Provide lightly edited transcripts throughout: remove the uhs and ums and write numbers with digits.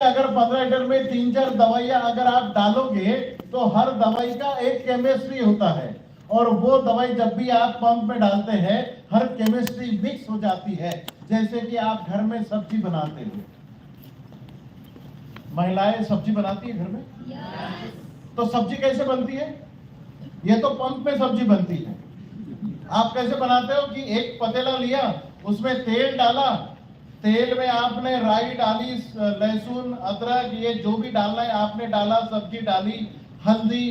अगर 15 लीटर में 3-4 दवाइयां अगर आप डालोगे तो हर दवाई का एक केमिस्ट्री होता है, और वो दवाई जब भी आप पंप में डालते हैं हर केमिस्ट्री मिक्स हो जाती है। जैसे कि आप घर में सब्जी बनाते हो, महिलाएं सब्जी बनाती है घर में, तो सब्जी कैसे बनती है? ये तो पंप में सब्जी बनती है। आप कैसे बनाते हो कि एक पतीला लिया, उसमें तेल डाला, तेल में आपने राई डाली, लहसुन, अदरक, ये जो भी डालना है आपने डाला, सब्जी डाली, हल्दी,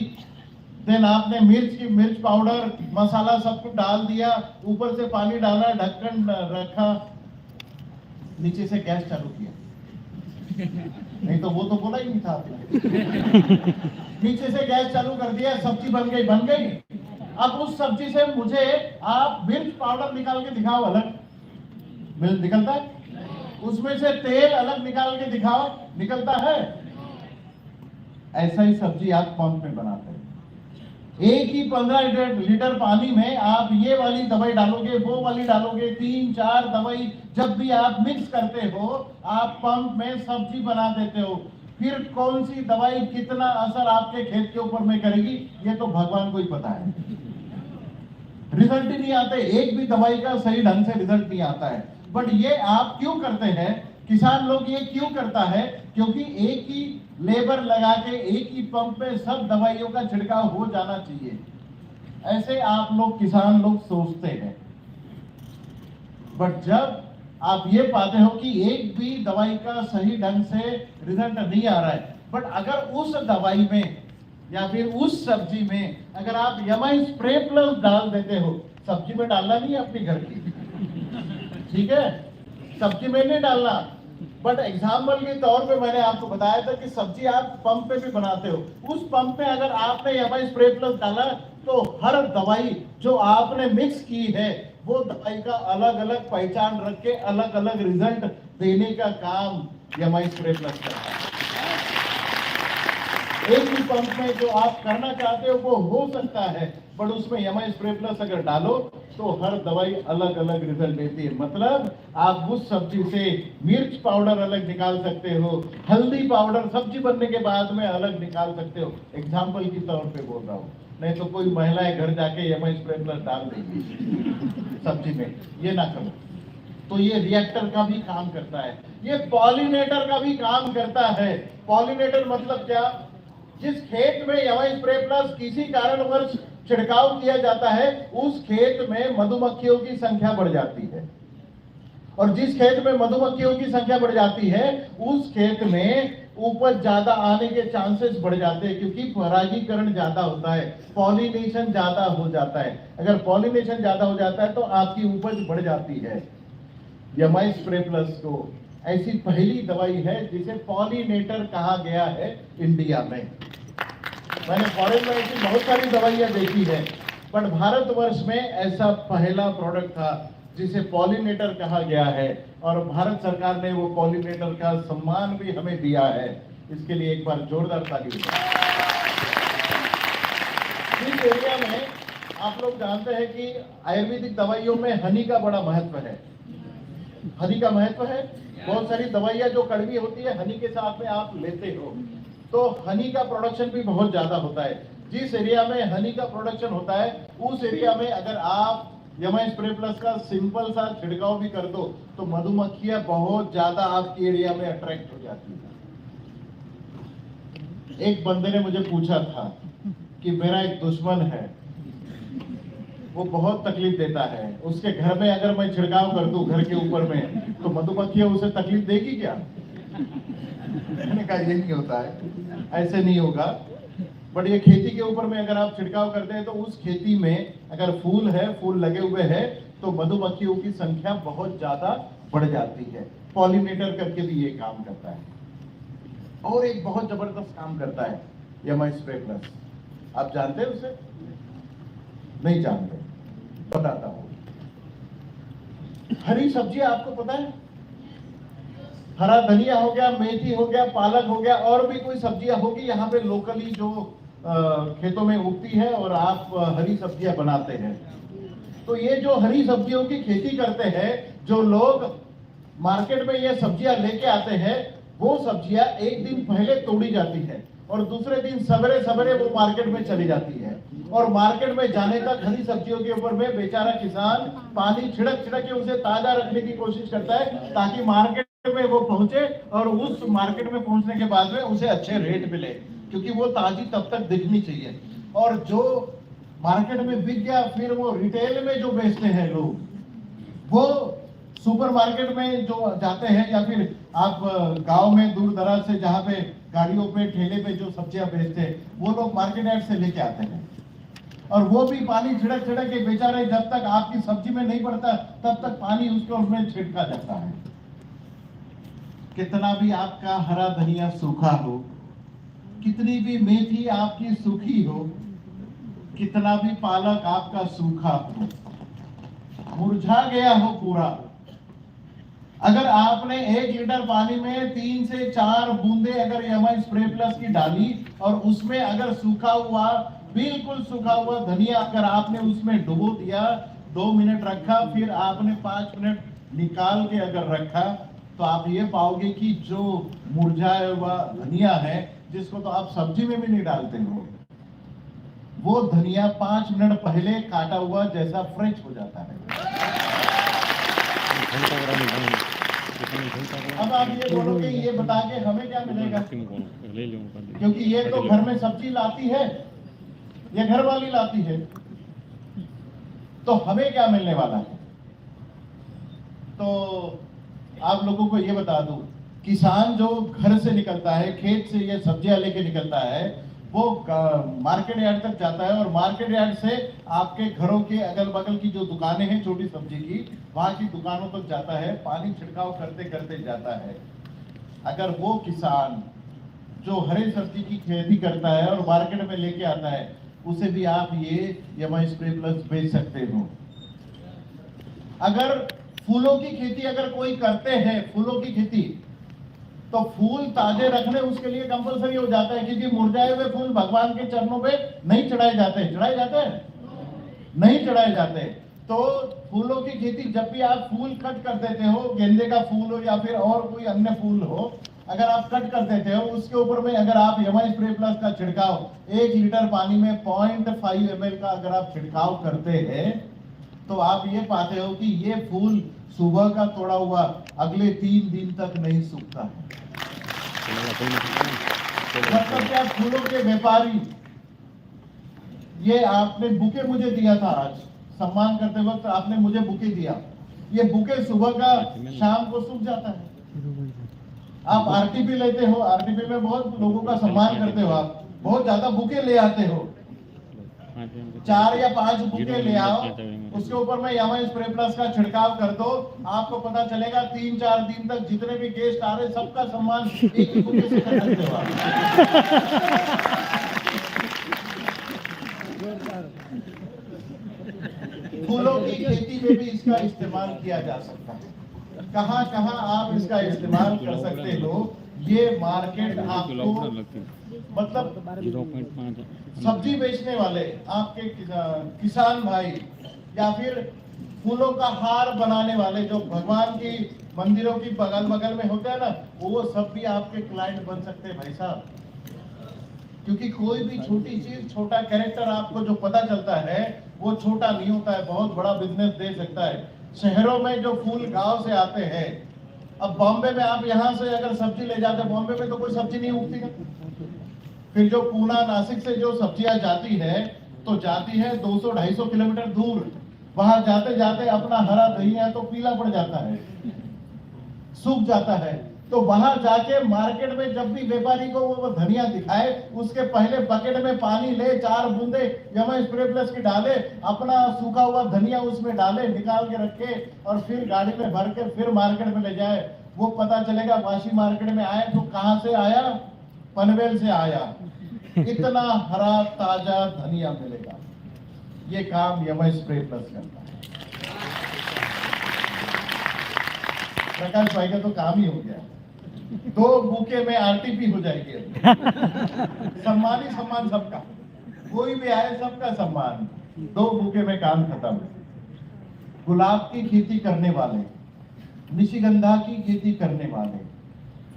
देन आपने मिर्च पाउडर, मसाला सब कुछ डाल दिया, ऊपर से पानी डाला, ढक्कन रखा, नीचे से गैस चालू किया। नहीं तो वो तो बोला ही नहीं था आपने। नीचे से गैस चालू कर दिया, सब्जी बन गई। अब उस सब्जी से मुझे आप मिर्च पाउडर निकाल के दिखाओ, अलग मिर्च निकलता है? उसमें से तेल अलग निकाल के दिखाओ, निकलता है? ऐसा ही सब्जी आप पंप में बनाते हैं। एक ही 15 लीटर पानी में आप ये वाली दवाई डालोगे, वो वाली डालोगे, 3-4 दवाई जब भी आप मिक्स करते हो, आप पंप में सब्जी बना देते हो। फिर कौन सी दवाई कितना असर आपके खेत के ऊपर में करेगी, ये तो भगवान को ही पता है। रिजल्ट ही नहीं आते, एक भी दवाई का सही ढंग से रिजल्ट नहीं आता है। बट ये आप क्यों करते हैं? किसान लोग ये क्यों करता है? क्योंकि एक ही लेबर लगा के एक ही पंप में सब दवाइयों का छिड़काव हो जाना चाहिए, ऐसे आप लोग किसान लोग सोचते हैं। बट जब आप ये पाते हो कि एक भी दवाई का सही ढंग से रिजल्ट नहीं आ रहा है, बट अगर उस दवाई में या फिर उस सब्जी में अगर आप यमाई स्प्रे प्लस डाल देते हो, सब्जी में डालना नहीं है अपनी घर की, ठीक है, सब्जी में नहीं डालना, बट एग्जाम्पल के तौर पे मैंने आपको बताया था कि सब्जी आप पंप पे भी बनाते हो, उस पंप में अगर आपने यमाई स्प्रे प्लस डाला तो हर दवाई जो आपने मिक्स की है वो दवाई का अलग अलग पहचान रख के अलग अलग रिजल्ट देने का काम यमाई स्प्रे प्लस करता है। एक ही पंप में जो आप करना चाहते हो वो हो सकता है, बट उसमें यमाई स्प्रे प्लस अगर डालो तो हर दवाई अलग अलग रिजल्ट देती है। मतलब आप उस सब्जी से मिर्च पाउडर अलग निकाल सकते हो, हल्दी पाउडर सब्जी बनने के बाद में अलग निकाल सकते हो। एग्जाम्पल के तौर पे बोल रहा हूँ, नहीं तो कोई महिलाएं घर जाके यमाई स्प्रे प्लस डाल देगी सब्जी में, ये ना करो। तो ये रिएक्टर का भी काम करता है, ये पॉलिनेटर का भी काम करता है। पॉलिनेटर मतलब क्या? जिस खेत में यमाई स्प्रे प्लस किसी कारणवश छिड़काव किया जाता है उस खेत में मधुमक्खियों की संख्या बढ़ जाती है, और जिस खेत में मधुमक्खियों की संख्या बढ़ जाती है उस खेत में उपज ज्यादा आने के चांसेस बढ़ जाते हैं, क्योंकि परागीकरण ज्यादा होता है, पॉलिनेशन ज्यादा हो जाता है। अगर पॉलिनेशन ज्यादा हो जाता है तो आपकी उपज बढ़ जाती है। यमाई स्प्रे प्लस को ऐसी पहली दवाई है जिसे पॉलिनेटर कहा गया है इंडिया में। मैंने फॉरेन में ऐसी बहुत सारी दवाइयां देखी है, बट भारतवर्ष में ऐसा पहला प्रोडक्ट था जिसे पॉलिनेटर कहा गया है, और भारत सरकार ने वो पॉलिनेटर का सम्मान भी हमें दिया है। इसके लिए एक बार जोरदार ताली। इस एरिया में आप लोग जानते हैं कि आयुर्वेदिक दवाइयों में हनी का बड़ा महत्व है। हनी का महत्व है, बहुत सारी दवाइयां जो कड़वी होती है हनी के साथ में आप लेते हो, तो हनी का प्रोडक्शन भी बहुत ज्यादा होता है। जिस एरिया में हनी का प्रोडक्शन होता है उस एरिया में अगर आप यमाई स्प्रे प्लस का सिंपल सा छिड़काव भी कर दो तो मधुमक्खियां बहुत ज्यादा आपकी एरिया में अट्रैक्ट हो जाती है। एक बंदे ने मुझे पूछा था कि मेरा एक दुश्मन है, वो बहुत तकलीफ देता है, उसके घर में अगर मैं छिड़काव कर दूं घर के ऊपर में तो मधुमक्खियां उसे तकलीफ देगी क्या? मैंने कहा ये नहीं होता है, ऐसे नहीं होगा। बट ये खेती के ऊपर में अगर आप छिड़काव करते हैं तो उस खेती में अगर फूल है, फूल लगे हुए हैं तो मधुमक्खियों की संख्या बहुत ज्यादा बढ़ जाती है। पॉलिनेटर करके भी ये काम करता है। और एक बहुत जबरदस्त काम करता है यमाई स्प्रे प्लस, आप जानते हैं उसे? नहीं जानते, बताता हूं। हरी सब्जी आपको पता है? हरा धनिया हो गया, मेथी हो गया, पालक हो गया, और भी कोई सब्जियां होगी यहाँ पे लोकली जो खेतों में उगती है और आप हरी सब्जियां बनाते हैं। तो ये जो हरी सब्जियों की खेती करते हैं जो लोग, मार्केट में ये सब्जियां लेके आते हैं, वो सब्जियां एक दिन पहले तोड़ी जाती है और दूसरे दिन सवेरे सवेरे वो मार्केट में चली जाती है, और मार्केट में जाने तक हरी सब्जियों के ऊपर में बेचारा किसान पानी छिड़क छिड़क के उसे ताजा रखने की कोशिश करता है ताकि मार्केट में वो पहुंचे और उस मार्केट में पहुंचने के बाद में उसे अच्छे रेट मिले, क्योंकि वो ताजी तब तक दिखनी चाहिए। और जो मार्केट में बिक गया फिर वो रिटेल में जो बेचते हैं लोग, वो सुपरमार्केट में जो जाते हैं या फिर आप गांव में दूर दराज से जहां पे गाड़ियों पे ठेले पे जो सब्जियां बेचते हैं वो लोग मार्केट यार्ड से लेके आते हैं, और वो भी पानी छिड़क छिड़क के बेचा रहे, जब तक आपकी सब्जी में नहीं पड़ता तब तक पानी उसके उसमें छिड़का जाता है। कितना भी आपका हरा धनिया सूखा हो, कितनी भी मेथी आपकी सूखी हो, कितना भी पालक आपका सूखा हो, मुरझा गया हो पूरा, अगर आपने 1 लीटर पानी में 3 से 4 बूंदे अगर एमआई स्प्रे प्लस की डाली और उसमें अगर सूखा हुआ, बिल्कुल सूखा हुआ धनिया अगर आपने उसमें डुबो दिया, 2 मिनट रखा, फिर आपने 5 मिनट निकाल के अगर रखा, तो आप ये पाओगे कि जो मुरझाया हुआ धनिया है, जिसको तो आप सब्जी में भी नहीं डालते हो, वो धनिया 5 मिनट पहले काटा हुआ जैसा फ्रेश हो जाता है। अब आप ये बोलोगे ये बता के हमें क्या मिलेगा, क्योंकि ये तो घर में सब्जी लाती है, ये घर वाली लाती है, तो हमें क्या मिलने वाला है। तो आप लोगों को ये बता दूं, किसान जो घर से निकलता है, खेत से ये सब्जियां लेके निकलता है, वो मार्केट यार्ड तक जाता है, और मार्केट यार्ड से आपके घरों के अगल बगल की जो दुकानें हैं छोटी सब्जी की, वहां की दुकानों तक जाता है, पानी छिड़काव करते करते जाता है। अगर वो किसान जो हरी सब्जी की खेती करता है और मार्केट में लेके आता है, उसे भी आप ये एमआई स्प्रे प्लस बेच सकते हो। अगर फूलों की खेती अगर कोई करते हैं, फूलों की खेती, तो फूल ताजे रखने उसके लिए कंपलसरी हो जाता है, क्योंकि मुरझाए हुए फूल भगवान के चरणों पे नहीं चढ़ाए जाते हैं। चढ़ाए जाते हैं? नहीं चढ़ाए जाते। तो फूलों की खेती जब भी आप फूल कट कर देते हो, गेंदे का फूल हो या फिर और कोई अन्य फूल हो, अगर आप कट कर देते हो, उसके ऊपर में अगर आप एमआई स्प्रे प्लस का छिड़काव 1 लीटर पानी में 0.5 ml का अगर आप छिड़काव करते हैं, तो आप ये पाते हो कि ये फूल सुबह का तोड़ा हुआ अगले 3 दिन तक नहीं सूखता है। मतलब क्या, फूलों के व्यापारी, ये आपने बुके मुझे दिया था आज, सम्मान करते वक्त आपने मुझे बुके दिया, ये बुके सुबह का शाम को सूख जाता है। आप आरटीपी लेते हो, आरटीपी में बहुत लोगों का सम्मान करते हो, आप बहुत ज्यादा बुके ले आते हो, 4 या 5 बुके ले आओ, उसके ऊपर में एमआई स्प्रे प्लस का छिड़काव कर दो, आपको पता चलेगा 3-4 दिन तक जितने भी गेस्ट आ रहे सबका सम्मान एक ही बुके से कर सकते हो आप। फूलों की खेती में भी इसका इस्तेमाल किया जा सकता है। कहां कहां आप इसका इस्तेमाल कर सकते हो, ये मार्केट आपको, मतलब सब्जी बेचने वाले आपके किसान भाई या फिर फूलों का हार बनाने वाले जो भगवान की मंदिरों की बगल बगल में होते हैं ना, वो सब भी आपके क्लाइंट बन सकते हैं भाई साहब। क्योंकि कोई भी छोटी चीज, छोटा कैरेक्टर आपको जो पता चलता है वो छोटा नहीं होता है, बहुत बड़ा बिजनेस दे सकता है। शहरों में जो फूल गांव से आते हैं, अब बॉम्बे में आप यहाँ से अगर सब्जी ले जाते हैं, बॉम्बे में तो कोई सब्जी नहीं उगती है, फिर जो पूना नासिक से जो सब्जियां जाती है तो जाती है 200-250 किलोमीटर दूर, वहां जाते जाते अपना हरा धनिया तो पीला पड़ जाता है, सूख जाता है। तो वहां जाके मार्केट में जब भी व्यापारी को वो धनिया दिखाए, उसके पहले बकेट में पानी ले, 4 बूंदे एमआई स्प्रे प्लस की डाले, अपना सूखा हुआ धनिया उसमें डाले, निकाल के रखे और फिर गाड़ी में भर के फिर मार्केट में ले जाए। वो पता चलेगा वाशी मार्केट में आए तो कहां से आया, पनवेल से आया, इतना हरा ताजा धनिया मिलेगा। ये काम एमआई स्प्रे प्लस करता है। प्रकाश भाई का तो काम ही हो गया, 2 बुके में आरटीपी हो जाएगी। सम्मान ही सम्मान सबका, कोई भी आए सबका सम्मान, 2 बुके में काम खत्म। गुलाब की खेती करने वाले, निशिगंधा की खेती करने वाले,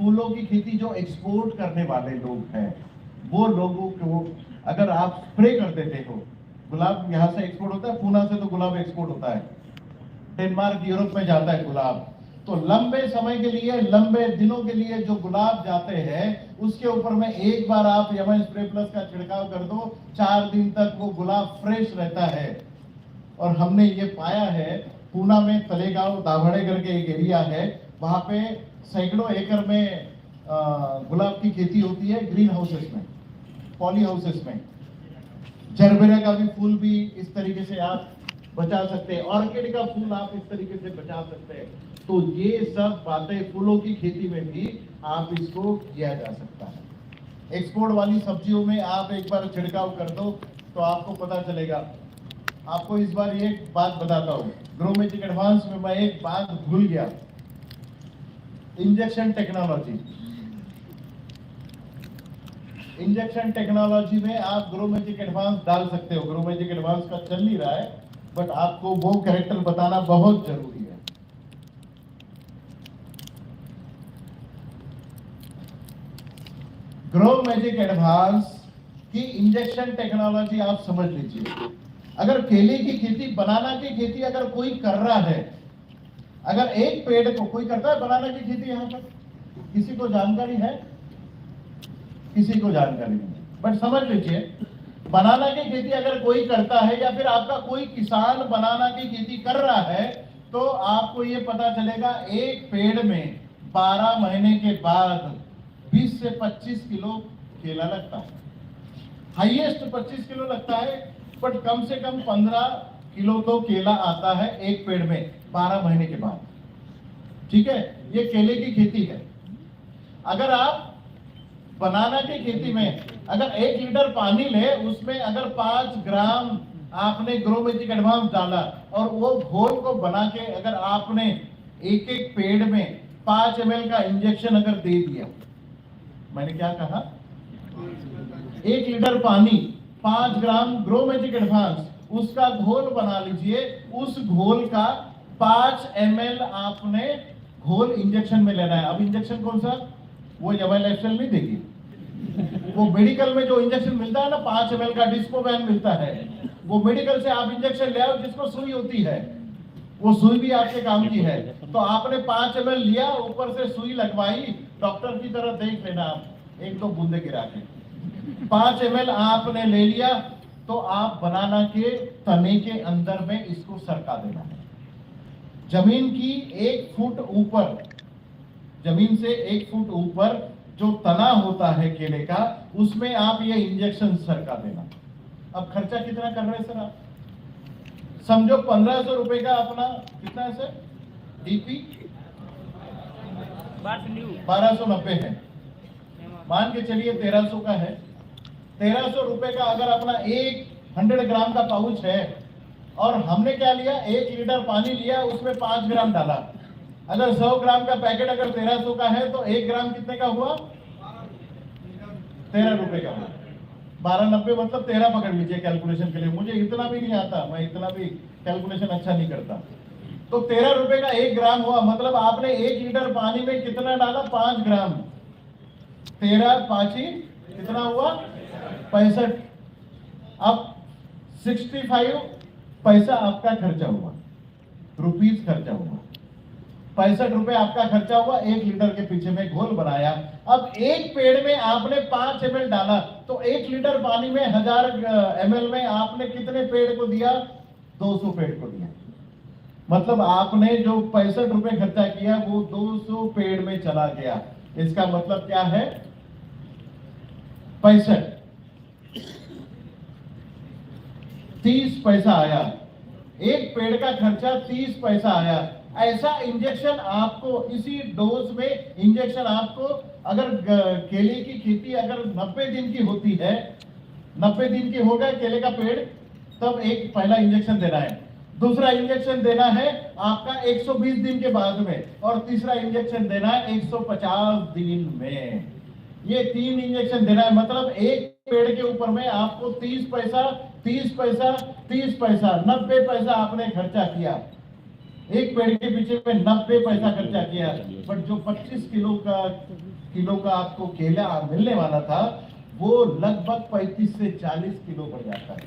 फूलों की खेती जो एक्सपोर्ट करने वाले लोग हैं, वो लोगों को अगर आप स्प्रे कर देते हो, गुलाब यहाँ से एक्सपोर्ट होता है, पूना से तो गुलाब एक्सपोर्ट होता है, डेनमार्क यूरोप में जाता है गुलाब, तो लंबे समय के लिए, लंबे दिनों के लिए जो गुलाब जाते हैं उसके ऊपर में एक बार आप यमन स्प्रे प्लस का छिड़काव कर दो, 4 दिन तक वो गुलाब फ्रेश रहता है। और हमने ये पाया है, पूना में तलेगांव दाभड़े करके एक एरिया है, वहां पे सैकड़ों एकड़ में गुलाब की खेती होती है, ग्रीन हाउसेस में, पॉली हाउसेस में। जरबेरा का भी फूल भी इस तरीके से आप बचा सकते हैं, ऑर्किड का फूल आप इस तरीके से बचा सकते हैं। तो ये सब बातें फूलों की खेती में भी आप इसको किया जा सकता है। एक्सपोर्ट वाली सब्जियों में आप एक बार छिड़काव कर दो तो आपको पता चलेगा। आपको इस बार ये बात बताता हूँ, ग्रो मैजिक एडवांस में मैं एक बात भूल गया, इंजेक्शन टेक्नोलॉजी। इंजेक्शन टेक्नोलॉजी में आप ग्रो मैजिक एडवांस डाल सकते हो। ग्रो मैजिक एडवांस का चल नहीं रहा है, बट आपको वो कैरेक्टर बताना बहुत जरूरी है। ग्रो मैजिक एडवांस की इंजेक्शन टेक्नोलॉजी आप समझ लीजिए। अगर केले की खेती, बनाना की खेती अगर कोई कर रहा है, अगर एक पेड़ को कोई करता है बनाना की खेती, यहां पर किसी को जानकारी है? किसी को जानकारी नहीं, बट समझ लीजिए, बनाना की खेती अगर कोई करता है या फिर आपका कोई किसान बनाना की खेती कर रहा है, तो आपको ये पता चलेगा एक पेड़ में 12 महीने के बाद 20 से 25 किलो केला लगता है। हाईएस्ट 25 किलो लगता है, बट कम से कम 15 किलो तो केला आता है एक पेड़ में 12 महीने के बाद। ठीक है, ये केले की खेती है। अगर आप बनाना की खेती में अगर 1 लीटर पानी ले, उसमें अगर 5 ग्राम आपने ग्रो मैजिक एडवांस डाला और वो घोल को बना के अगर आपने एक एक पेड़ में 5 ml का इंजेक्शन अगर दे दिया, मैंने क्या कहा, 1 लीटर पानी 5 ग्राम ग्रो मैजिक एडवांस, उसका घोल बना लीजिए। उस घोल का 5 ml आपने घोल इंजेक्शन में लेना है। अब इंजेक्शन कौन सा? वो यमन लाइफस्टाइल नहीं देगी, वो मेडिकल में जो इंजेक्शन मिलता है ना, 5 ml का डिस्पोवैन मिलता है, वो मेडिकल से आप इंजेक्शन ले आओ, जिसको सुई होती है, वो सुई भी आपके काम की है। तो आपने 5 ml लिया, ऊपर से सुई लगवाई, डॉक्टर की तरह देख लेना आप, 1-2 बूंदे गिरा के 5 ml आपने ले लिया, तो आप बनाना के तने के अंदर में इसको सरका देना है। जमीन की 1 फुट ऊपर, जमीन से 1 फुट ऊपर जो तना होता है केले का, उसमें आप ये इंजेक्शन सरका देना। अब खर्चा कितना कर रहे हैं सर आप? समझो 1500 रुपए का अपना, कितना है सर डीपी? 1290 है, मान के चलिए 1300 का है। 1300 रुपए का अगर अपना 100 ग्राम का पाउच है, और हमने क्या लिया, 1 लीटर पानी लिया, उसमें 5 ग्राम डाला। अगर 100 ग्राम का पैकेट अगर 1300 का है, तो 1 ग्राम कितने का हुआ? 13 रुपए का हुआ। 1290 मतलब 13 पकड़ लीजिए कैलकुलेशन के लिए, मुझे इतना भी नहीं आता, मैं इतना भी कैलकुलेशन अच्छा नहीं करता। तो 13 रुपए का 1 ग्राम हुआ, मतलब आपने 1 लीटर पानी में कितना डाला? 5 ग्राम। 13 5 कितना हुआ? 65। अब 65 पैसा आपका खर्चा हुआ, रुपीज खर्चा हुआ। 65 रुपए आपका खर्चा हुआ, 1 लीटर के पीछे में घोल बनाया। अब एक पेड़ में आपने 5 ml डाला, तो 1 लीटर पानी में 1000 ml में आपने कितने पेड़ को दिया? 200 पेड़ को दिया। मतलब आपने जो 65 रुपए खर्चा किया, वो 200 पेड़ में चला गया। इसका मतलब क्या है? 65 30 पैसा आया, एक पेड़ का खर्चा 30 पैसा आया। ऐसा इंजेक्शन आपको, इसी डोज में इंजेक्शन आपको, अगर केले की खेती अगर 90 दिन की होती है, 90 दिन की होगा केले का पेड़, तब एक पहला इंजेक्शन देना है। दूसरा इंजेक्शन देना है आपका 120 दिन के बाद में, और तीसरा इंजेक्शन देना है 150 दिन में। ये 3 इंजेक्शन देना है। मतलब एक पेड़ के ऊपर में आपको 30 पैसा 30 पैसा 30 पैसा 90 पैसा आपने खर्चा किया। एक पेड़ के पीछे में 90 पैसा खर्चा किया, बट जो 25 किलो का आपको केला मिलने वाला था वो लगभग 35 से 40 किलो बढ़ जाता है।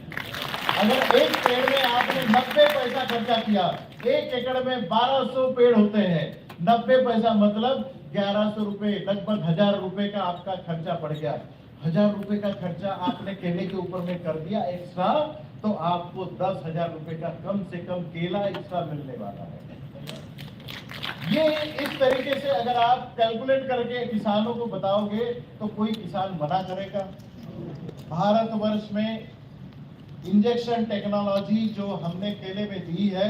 अगर एक पेड़ में आपने 90 पैसा खर्चा किया, 1 एकड़ में 1200 पेड़ होते हैं, 90 पैसा मतलब 1100 रुपए, लगभग 1000 रुपए का आपका खर्चा पड़ गया। 1000 रुपए का खर्चा आपने केले के ऊपर में कर दिया एक्स्ट्रा, तो आपको 10,000 रुपए का कम से कम केला एक्स्ट्रा मिलने वाला है। ये इस तरीके से अगर आप कैलकुलेट करके किसानों को बताओगे तो कोई किसान मना करेगा? भारतवर्ष में इंजेक्शन टेक्नोलॉजी जो हमने केले में दी है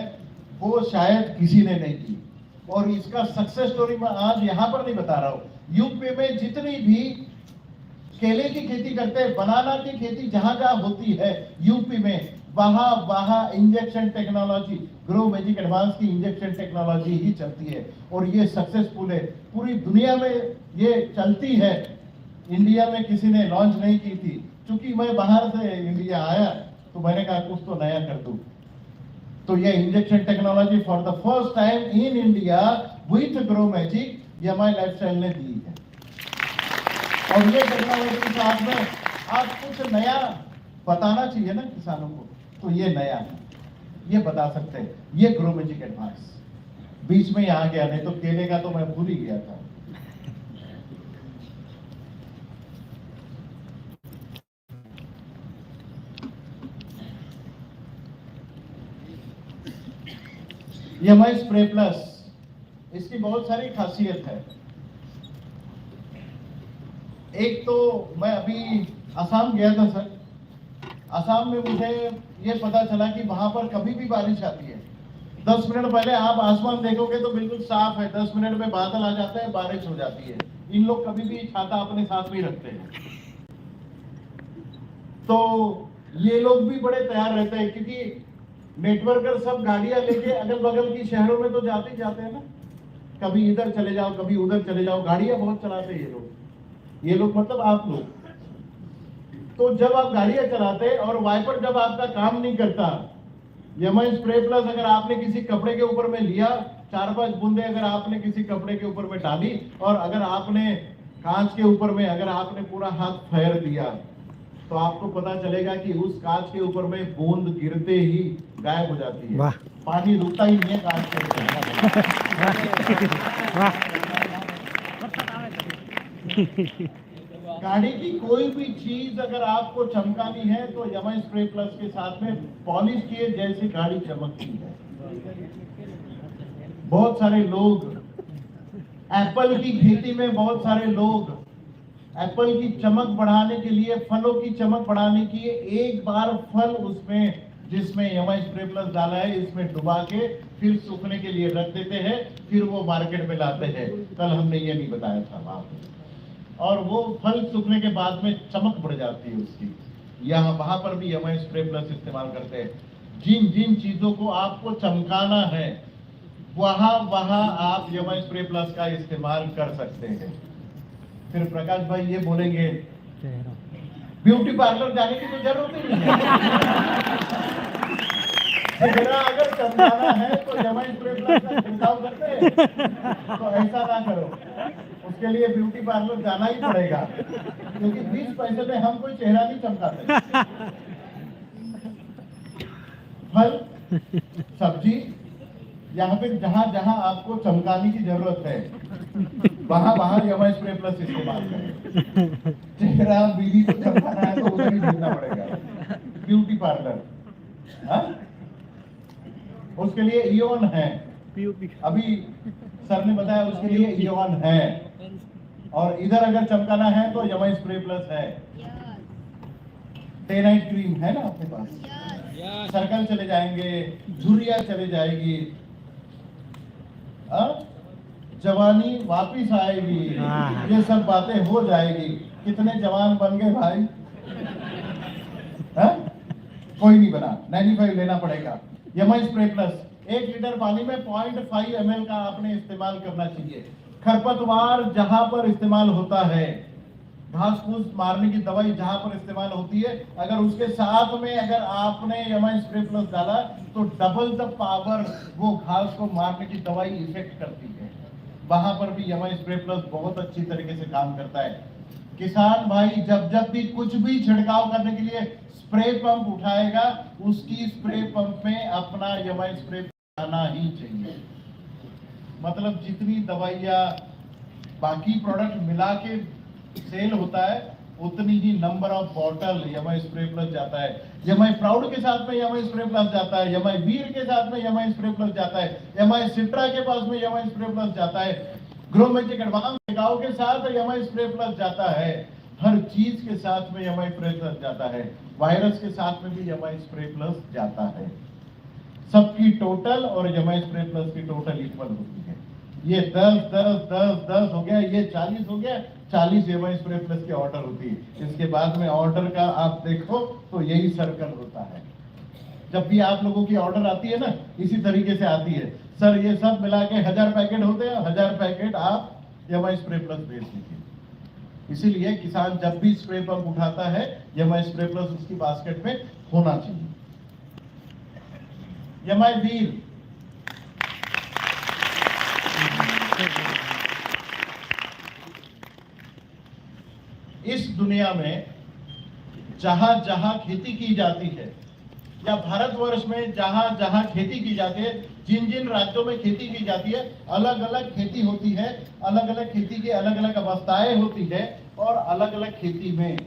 वो शायद किसी ने नहीं दी, और इसका सक्सेस स्टोरी मैं आज यहाँ पर नहीं बता रहा हूँ। यूपी में जितनी भी केले की खेती करते हैं, बनाना की खेती जहां जहां होती है यूपी में, वहां injection technology, grow magic advance की इंजेक्शन टेक्नोलॉजी ही चलती है, और ये सक्सेसफुल है। पूरी दुनिया में ये चलती है, इंडिया में किसी ने लॉन्च नहीं की थी। चूंकि मैं बाहर से इंडिया आया तो मैंने कहा कुछ तो नया कर दूं, तो ये injection technology for the first time in India with grow magic MI lifestyle ने दी है। और ये टेक्नोलॉजी के साथ में आप कुछ नया बताना चाहिए ना किसानों को, तो ये नया है, ये बता सकते हैं, ये ग्रो मैजिक एडवांस। बीच में आ गया, नहीं तो केले का तो मैं भूल ही गया था। एमआई स्प्रे प्लस, इसकी बहुत सारी खासियत है। एक तो मैं अभी असम गया था सर, असम में मुझे ये पता चला कि वहां पर कभी भी बारिश आती है, 10 मिनट पहले आप आसमान देखोगे तो बिल्कुल साफ है, 10 मिनट में बादल आ जाते हैं, बारिश हो जाती है। इन लोग कभी भी छाता अपने साथ में रखते हैं, तो ये लोग भी बड़े तैयार रहते हैं, क्योंकि नेटवर्कर सब गाड़ियां लेके अगल बगल की शहरों में तो जाते ही जाते हैं ना, कभी इधर चले जाओ कभी उधर चले जाओ, गाड़ियां बहुत चलाते हैं ये लोग मतलब आप लोग। तो जब आप गाड़ियां चलाते और वाइपर जब आपका काम नहीं करता, एमआई स्प्रे प्लस अगर आपने किसी कपड़े के ऊपर में लिया, 4-5 बूंदे अगर आपने किसी कपड़े के ऊपर में डाली, और अगर आपने कांच के ऊपर में अगर आपने पूरा हाथ फेर दिया, तो आपको पता चलेगा कि उस कांच के ऊपर में बूंद गिरते ही गायब हो जाती है। पानी रुकता ही नहीं है कांच के ऊपर। गाड़ी की कोई भी चीज अगर आपको चमकानी है तो एमआई स्प्रे प्लस के साथ में पॉलिश किए जैसे गाड़ी चमकती है। बहुत सारे लोग एप्पल की खेती में, बहुत सारे लोग एप्पल की चमक बढ़ाने के लिए, फलों की चमक बढ़ाने के लिए एक बार फल उसमें जिसमें एमआई स्प्रे प्लस डाला है इसमें डुबा के फिर सूखने के लिए रख देते हैं, फिर वो मार्केट में लाते हैं। कल हमने ये नहीं बताया था आपको, और वो फल सूखने के बाद में चमक बढ़ जाती है उसकी। यहाँ वहां पर भी एमआई स्प्रे प्लस इस्तेमाल करते हैं। जिन जिन चीजों को आपको चमकाना है वहां आप एमआई स्प्रे प्लस का इस्तेमाल कर सकते हैं। फिर प्रकाश भाई ये बोलेंगे ब्यूटी पार्लर जाने की तो जरूरत ही नहीं है। चेहरा अगर चमकाना है तो एमआई स्प्रे प्लस का छिड़काव करते हैं, तो ऐसा ना करो, उसके लिए ब्यूटी पार्लर जाना ही पड़ेगा, क्योंकि 20 पैसे में हम कोई चेहरा नहीं चमकाते। फल सब्जी यहाँ पे जहां जहां आपको चमकाने की जरूरत है वहां एमआई स्प्रे प्लस इस्तेमाल करें। चेहरा बीवी को चमकाना है तो उधर ही भेजना पड़ेगा ब्यूटी पार्लर। उसके लिए इयोन है, अभी सर ने बताया उसके लिए इयोन है, और इधर अगर चमकाना है तो एमआई स्प्रे प्लस है। डे नाइट क्रीम है ना आपके पास, सर्कल चले जाएंगे, झुर्रिया चले जाएगी, जवानी वापिस आएगी, ये सब बातें हो जाएगी। कितने जवान बन गए भाई? कोई नहीं बना, 95 लेना पड़ेगा। एमआई स्प्रे प्लस 1 लीटर पानी में 0.5 ml का आपने इस्तेमाल करना चाहिए। खरपतवार जहां पर इस्तेमाल होता है घास फूस मारने की दवाई जहां पर इस्तेमाल होती है, अगर उसके साथ में अगर आपने एमआई स्प्रे प्लस डाला तो डबल द पावर वो घास को मारने की दवाई इफेक्ट करती है। वहां पर भी एमआई स्प्रे प्लस बहुत अच्छी तरीके से काम करता है। किसान भाई जब जब भी कुछ भी छिड़काव करने के लिए स्प्रे पंप उठाएगा, उसकी स्प्रे पंप में अपना एमआई स्प्रे आना ही चाहिए। मतलब जितनी दवाइयाँ बाकी प्रोडक्ट मिला के सेल होता है, उतनी ही number of bottle MI spray plus जाता है। एमआई प्राउड के साथ में एमआई स्प्रे प्लस जाता है, एमआई वीर के साथ में एमआई स्प्रे प्लस जाता है, एमआई सिट्रा के पास में एमआई स्प्रे प्लस जाता है, ग्रो मैजिक एडवांस टिकाऊ के साथ एमआई स्प्रे प्लस जाता है। हर चीज के साथ में एमआई स्प्रे प्लस जाता है। वायरस के साथ में भी एमआई स्प्रे प्लस जाता है। सबकी टोटल और एमआई स्प्रे प्लस की टोटल इक्वल होती है। ये 10 10 10 10 हो गया, ये 40 हो गया, 40 एमआई स्प्रे प्लस की ऑर्डर होती है। इसके बाद में ऑर्डर का आप देखो तो यही सर्कल होता है। जब भी आप लोगों की ऑर्डर आती है ना, इसी तरीके से आती है, सर ये सब मिला के 1000 पैकेट होते हैं, 1000 पैकेट आप एमआई स्प्रे प्लस भेज दीजिए। इसीलिए किसान जब भी स्प्रे पंप उठाता है, एमआई स्प्रे प्लस उसकी बास्केट में होना चाहिए। एमआई वीर इस दुनिया में जहां जहां खेती की जाती है, या भारतवर्ष में जहां जहां खेती की जाती है, जिन जिन राज्यों में खेती की जाती है, अलग अलग खेती होती है, अलग अलग खेती की अलग अलग अवस्थाएं होती है, और अलग अलग खेती में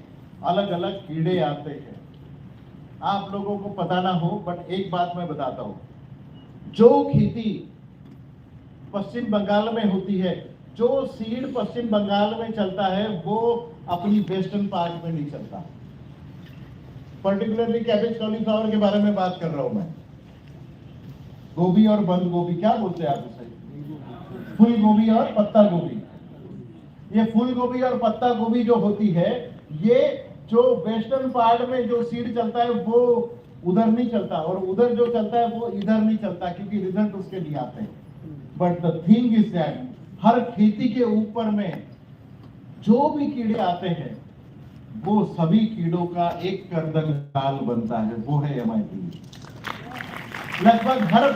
अलग अलग कीड़े आते हैं। आप लोगों को पता ना हो, बट एक बात मैं बताता हूं, जो खेती पश्चिम बंगाल में होती है, जो सीड पश्चिम बंगाल में चलता है, वो अपनी वेस्टर्न पार्ट में नहीं चलता। पर्टिकुलरली कैबेज कॉलीफ्लावर के बारे में बात कर रहा हूं मैं। गोभी और बंद गोभी, क्या बोलते हैं आप उसे? फूल गोभी और पत्ता गोभी। ये फूल गोभी और पत्ता गोभी जो होती है, ये जो वेस्टर्न पार्ट में जो सीड चलता है वो उधर नहीं चलता, और उधर जो चलता है वो इधर नहीं चलता, क्योंकि रिजल्ट उसके नहीं आते हैं। But the thing is that हर खेती के ऊपर में जो भी कीड़े आते हैं, वो सभी कीड़ों का एक कर्दन जाल बनता है, वो है एमआई वीर। लगभग हर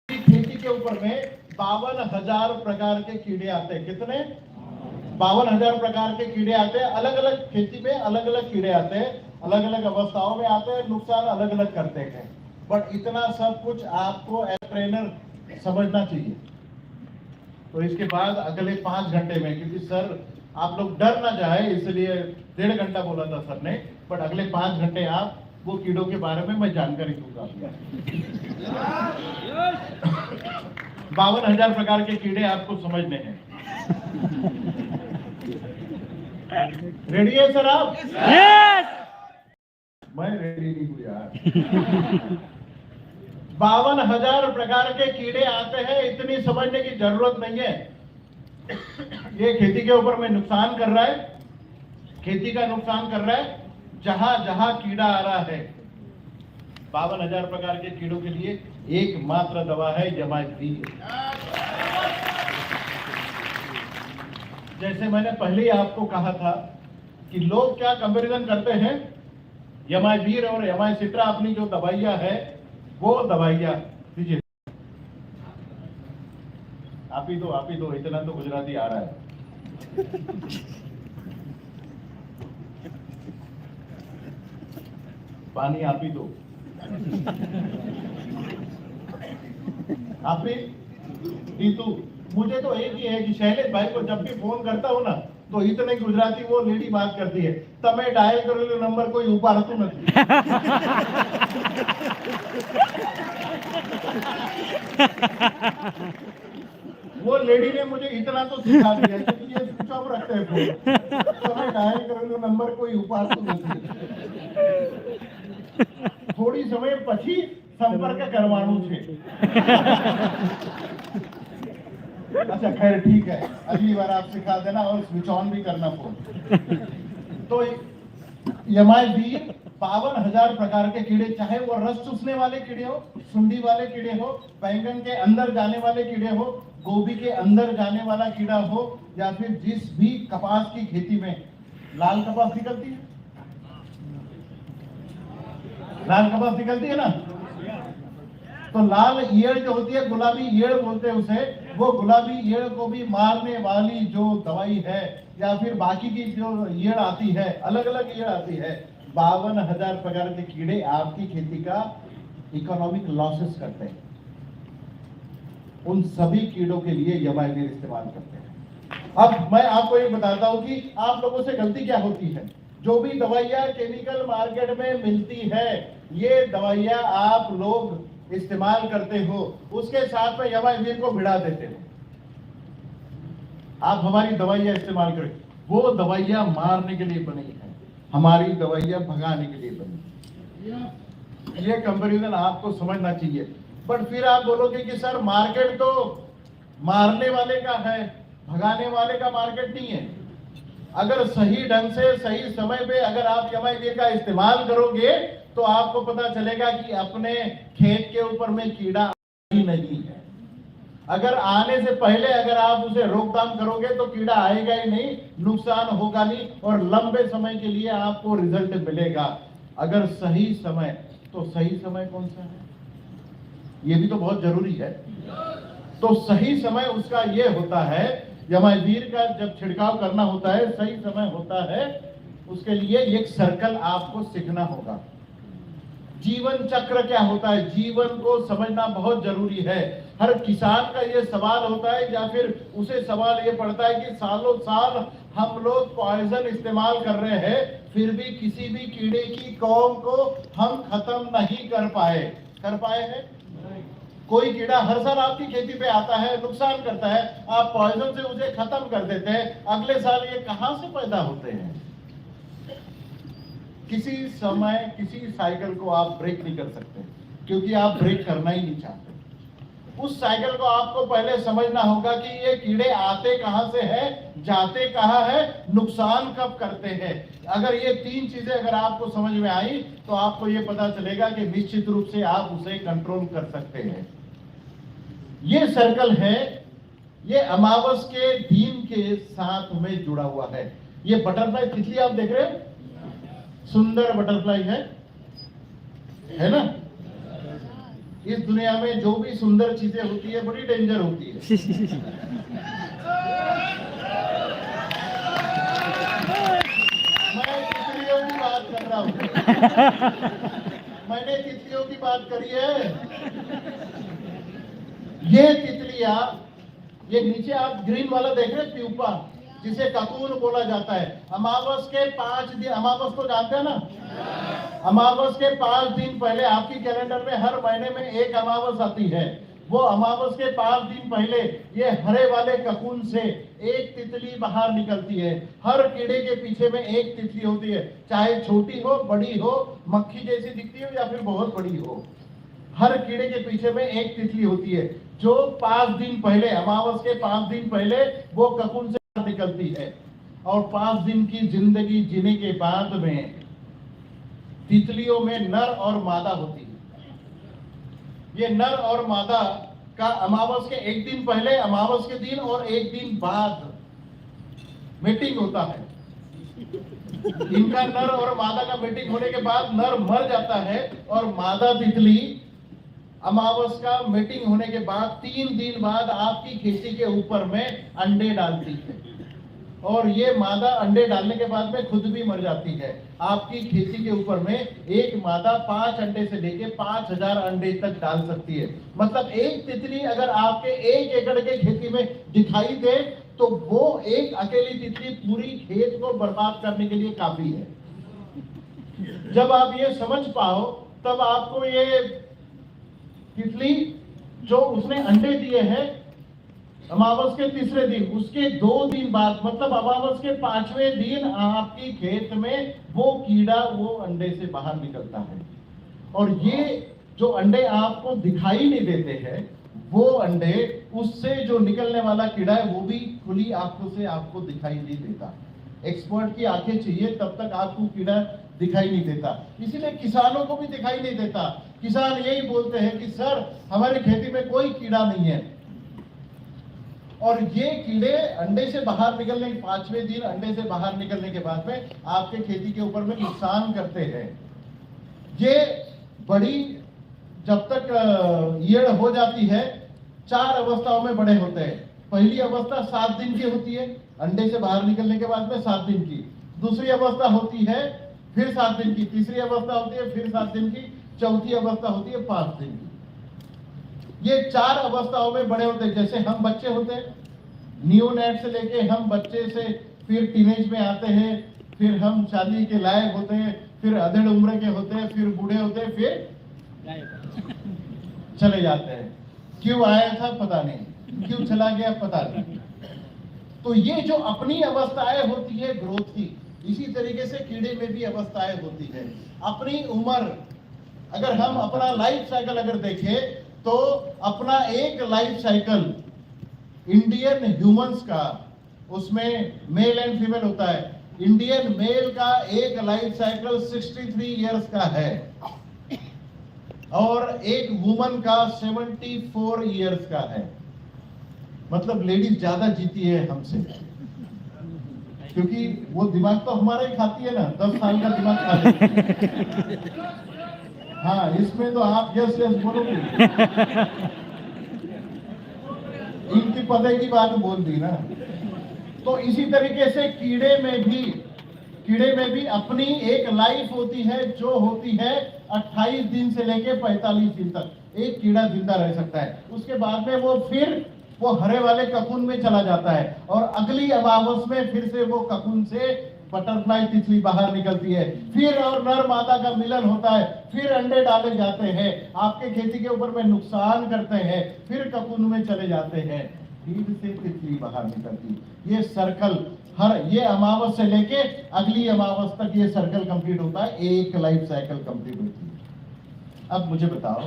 खेती के ऊपर में 52,000 प्रकार के कीड़े आते हैं। कितने? 52,000 प्रकार के कीड़े आते हैं। अलग अलग खेती में अलग अलग कीड़े आते हैं, अलग अलग अवस्थाओं में आते हैं, नुकसान अलग अलग करते हैं। बट इतना सब कुछ आपको एज ट्रेनर समझना चाहिए। तो इसके बाद अगले 5 घंटे में, क्योंकि सर आप लोग डर ना जाए इसलिए 1.5 घंटा बोला था सर ने, बट अगले 5 घंटे आप वो कीड़ों के बारे में मैं जानकारी दूंगा। 52,000 प्रकार के कीड़े आपको समझने हैं। रेडी है सर आप? यस। मैं रेडी नहीं हूँ यार। 52,000 प्रकार के कीड़े आते हैं, इतनी समझने की जरूरत नहीं है। ये खेती के ऊपर में नुकसान कर रहा है, खेती का नुकसान कर रहा है। जहां जहां कीड़ा आ रहा है, 52,000 प्रकार के कीड़ों के लिए एकमात्र दवा है एमआई वीर। जैसे मैंने पहले ही आपको कहा था कि लोग क्या कंपैरिजन करते हैं, एमआई वीर और एमआई सिट्रा अपनी जो दवाइयां है, वो दवाइयां दीजिए। आप ही दो, इतना तो गुजराती आ रहा है। पानी आप ही दो। आप ही नीतू, मुझे तो एक ही है कि शैलेश भाई को जब भी फोन करता हूं ना, तो इतने गुजराती वो लेडी बात करती है, तमे डायल करेलो नंबर कोई उपाड़તું નથી। वो लेडी ने मुझे इतना तो सिखा दिया है कि ये स्विच ऑफ रखते हैं फोन, तमे डायल करेलो नंबर कोई उपाड़તું નથી। थोड़ी समय પછી संपर्क करवाणु छे। अच्छा खैर ठीक है, अगली बार आप सिखा देना, और स्विच ऑन भी करना फोन। तो एमआई वीर 52,000 प्रकार के कीड़े, चाहे वो रस चूसने वाले कीड़े हो, सुंडी वाले कीड़े हो, बैंगन के अंदर जाने वाले कीड़े हो, गोभी के अंदर जाने वाला कीड़ा हो, या फिर जिस भी कपास की खेती में लाल कपास निकलती है, लाल कपास निकलती है ना। तो लाल ईयड़ जो होती है, गुलाबी ईयड़ बोलते हैं उसे, वो गुलाबी ईयड़ को भी मारने वाली जो दवाई है या फिर बाकी की जो ईयड़ आती है, अलग अलग ईयड़ आती है, 52,000 प्रकार के कीड़े आपकी खेती का इकोनॉमिक लॉसेस करते हैं। उन सभी कीड़ों के लिए यमाइवीर इस्तेमाल करते हैं। अब मैं आपको ये बताता हूं कि आप लोगों से गलती क्या होती है। जो भी दवाइयां केमिकल मार्केट में मिलती है, ये दवाइयां आप लोग इस्तेमाल करते हो, उसके साथ में यमाइवीर को भिड़ा देते हो। आप हमारी दवाइयां इस्तेमाल करें, वो दवाइयां मारने के लिए बनी है, हमारी दवाइयां भगाने के लिए बनी है। ये कंपैरिजन आपको समझना चाहिए। बट फिर आप बोलोगे कि सर मार्केट तो मारने वाले का है, भगाने वाले का मार्केट नहीं है। अगर सही ढंग से सही समय पे अगर आप यमाइवीर का इस्तेमाल करोगे तो आपको पता चलेगा कि अपने खेत के ऊपर में कीड़ा ही नहीं है। अगर आने से पहले अगर आप उसे रोकथाम करोगे तो कीड़ा आएगा ही नहीं, नुकसान होगा नहीं और लंबे समय के लिए आपको रिजल्ट मिलेगा। अगर सही समय, तो सही समय कौन सा है, ये भी तो बहुत जरूरी है। तो सही समय उसका ये होता है, यमाइवीर का जब छिड़काव करना होता है, सही समय होता है, उसके लिए एक सर्कल आपको सीखना होगा। जीवन चक्र क्या होता है, जीवन को समझना बहुत जरूरी है। हर किसान का ये सवाल होता है या फिर उसे सवाल ये पड़ता है कि सालों साल हम लोग पॉइजन इस्तेमाल कर रहे हैं, फिर भी किसी भी कीड़े की कौम को हम खत्म नहीं कर पाए हैं। कोई कीड़ा हर साल आपकी खेती पे आता है, नुकसान करता है, आप पॉइजन से उसे खत्म कर देते हैं, अगले साल ये कहां से पैदा होते हैं। किसी समय किसी साइकिल को आप ब्रेक नहीं कर सकते, क्योंकि आप ब्रेक करना ही नहीं चाहते। उस साइकिल को आपको पहले समझना होगा कि ये कीड़े आते कहां से है, जाते कहां है, नुकसान कब करते हैं। अगर ये तीन चीजें अगर आपको समझ में आई तो आपको ये पता चलेगा कि निश्चित रूप से आप उसे कंट्रोल कर सकते हैं। ये सर्कल है, ये अमावस के दिन के साथ में जुड़ा हुआ है। ये बटरफ्लाई तितली आप देख रहे हैं, सुंदर बटरफ्लाई है ना। इस दुनिया में जो भी सुंदर चीजें होती है बड़ी डेंजर होती है। मैं तितलियों की बात कर रहा हूं, मैंने तितलियों की बात करी है। ये तितलियां, ये नीचे आप ग्रीन वाला देख रहे हैं, प्यूपा, जिसे ककून बोला जाता है। अमावस के 5 दिन, अमावस को जानते हैं ना, अमावस के 5 दिन पहले आपकी कैलेंडर में हर महीने में एक अमावस आती है। वो अमावस के 5 दिन पहले ये हरे वाले ककून से एक तितली बाहर निकलती है। हर कीड़े के पीछे में एक तितली होती है, चाहे छोटी हो, बड़ी हो, मक्खी जैसी दिखती हो या फिर बहुत बड़ी हो, हर कीड़े के पीछे में एक तितली होती है, जो 5 दिन पहले, अमावस के 5 दिन पहले वो ककून से निकलती है। और 5 दिन की जिंदगी जीने के बाद में तितलियों में नर और मादा होती है। ये नर और मादा का अमावस के एक दिन पहले, अमावस के दिन और एक दिन बाद मीटिंग होता है। इनका नर और मादा का मीटिंग होने के बाद नर मर जाता है और मादा तितली अमावस का मीटिंग होने के बाद 3 दिन बाद आपकी खेती के ऊपर में अंडे डालती है। और ये मादा अंडे डालने के बाद में खुद भी मर जाती है। आपकी खेती के ऊपर में एक मादा 5 अंडे से लेके 5000 अंडे तक डाल सकती है। मतलब एक तितली अगर आपके 1 एकड़ के खेती में दिखाई दे तो वो एक अकेली तितली पूरी खेत को बर्बाद करने के लिए काफी है। जब आप ये समझ पाओ तब आपको ये तितली जो उसने अंडे दिए हैं अमावस के तीसरे दिन, उसके 2 दिन बाद, मतलब अमावस के 5वें दिन आपकी खेत में वो कीड़ा वो अंडे से बाहर निकलता है। और ये जो अंडे आपको दिखाई नहीं देते हैं, वो अंडे, उससे जो निकलने वाला कीड़ा है वो भी खुली आंखों से आपको दिखाई नहीं देता। एक्सपर्ट की आंखें चाहिए, तब तक आपको कीड़ा दिखाई नहीं देता। इसीलिए किसानों को भी दिखाई नहीं देता। किसान यही बोलते हैं कि सर हमारी खेती में कोई कीड़ा नहीं है। और ये कीड़े अंडे से बाहर निकलने के 5वें दिन अंडे से बाहर निकलने के बाद में आपके खेती के ऊपर में नुकसान करते हैं। ये बड़ी जब तक ईयड़ हो जाती है 4 अवस्थाओं में बड़े होते हैं। पहली अवस्था 7 दिन की होती है, अंडे से बाहर निकलने के बाद में 7 दिन की। दूसरी अवस्था होती है फिर 7 दिन की, तीसरी अवस्था होती है फिर 7 दिन की, चौथी अवस्था होती है 5 दिन की। ये 4 अवस्थाओं में बड़े होते हैं। जैसे हम बच्चे होते हैं, नियोनेट से लेके हम बच्चे से फिर टीनेज में आते हैं, फिर हम शादी के लायक होते हैं, फिर अधेड़ उम्र के होते हैं, फिर बूढ़े होते हैं, फिर चले जाते हैं। क्यों आया था पता नहीं, क्यों चला गया पता नहीं। तो ये जो अपनी अवस्थाएं होती है ग्रोथ की, इसी तरीके से कीड़े में भी अवस्थाएं होती है। अपनी उम्र, अगर हम अपना लाइफ साइकिल अगर देखें तो अपना एक लाइफ साइकिल इंडियन ह्यूमंस का, उसमें मेल एंड फीमेल होता है। इंडियन मेल का एक लाइफ साइकिल 63 इयर्स का है और एक वुमन का 74 इयर्स का है। मतलब लेडीज ज्यादा जीती है हमसे, क्योंकि वो दिमाग तो हमारा ही खाती है ना, 10 साल का दिमाग खा लेती है। हाँ, इसमें तो आप यस यस बोलोगे। इनकी पते की बात बोल दी ना। तो इसी तरीके से कीड़े में भी अपनी एक लाइफ होती है, जो होती है 28 दिन से लेके 45 दिन तक एक कीड़ा जिंदा रह सकता है। उसके बाद में वो हरे वाले ककून में चला जाता है और अगली अमावस में फिर से वो ककून से बटरफ्लाई तितली बाहर निकलती है, फिर और नर मादा का मिलन होता है, फिर अंडे डाले जाते हैं, आपके खेती के ऊपर में नुकसान करते हैं, फिर ककून में चले जाते हैं, फिर से तितली बाहर निकलती। ये सर्कल ये अमावस से लेके अगली अमावस तक ये सर्कल कंप्लीट होता है, एक लाइफ साइकिल कंप्लीट होती है। अब मुझे बताओ,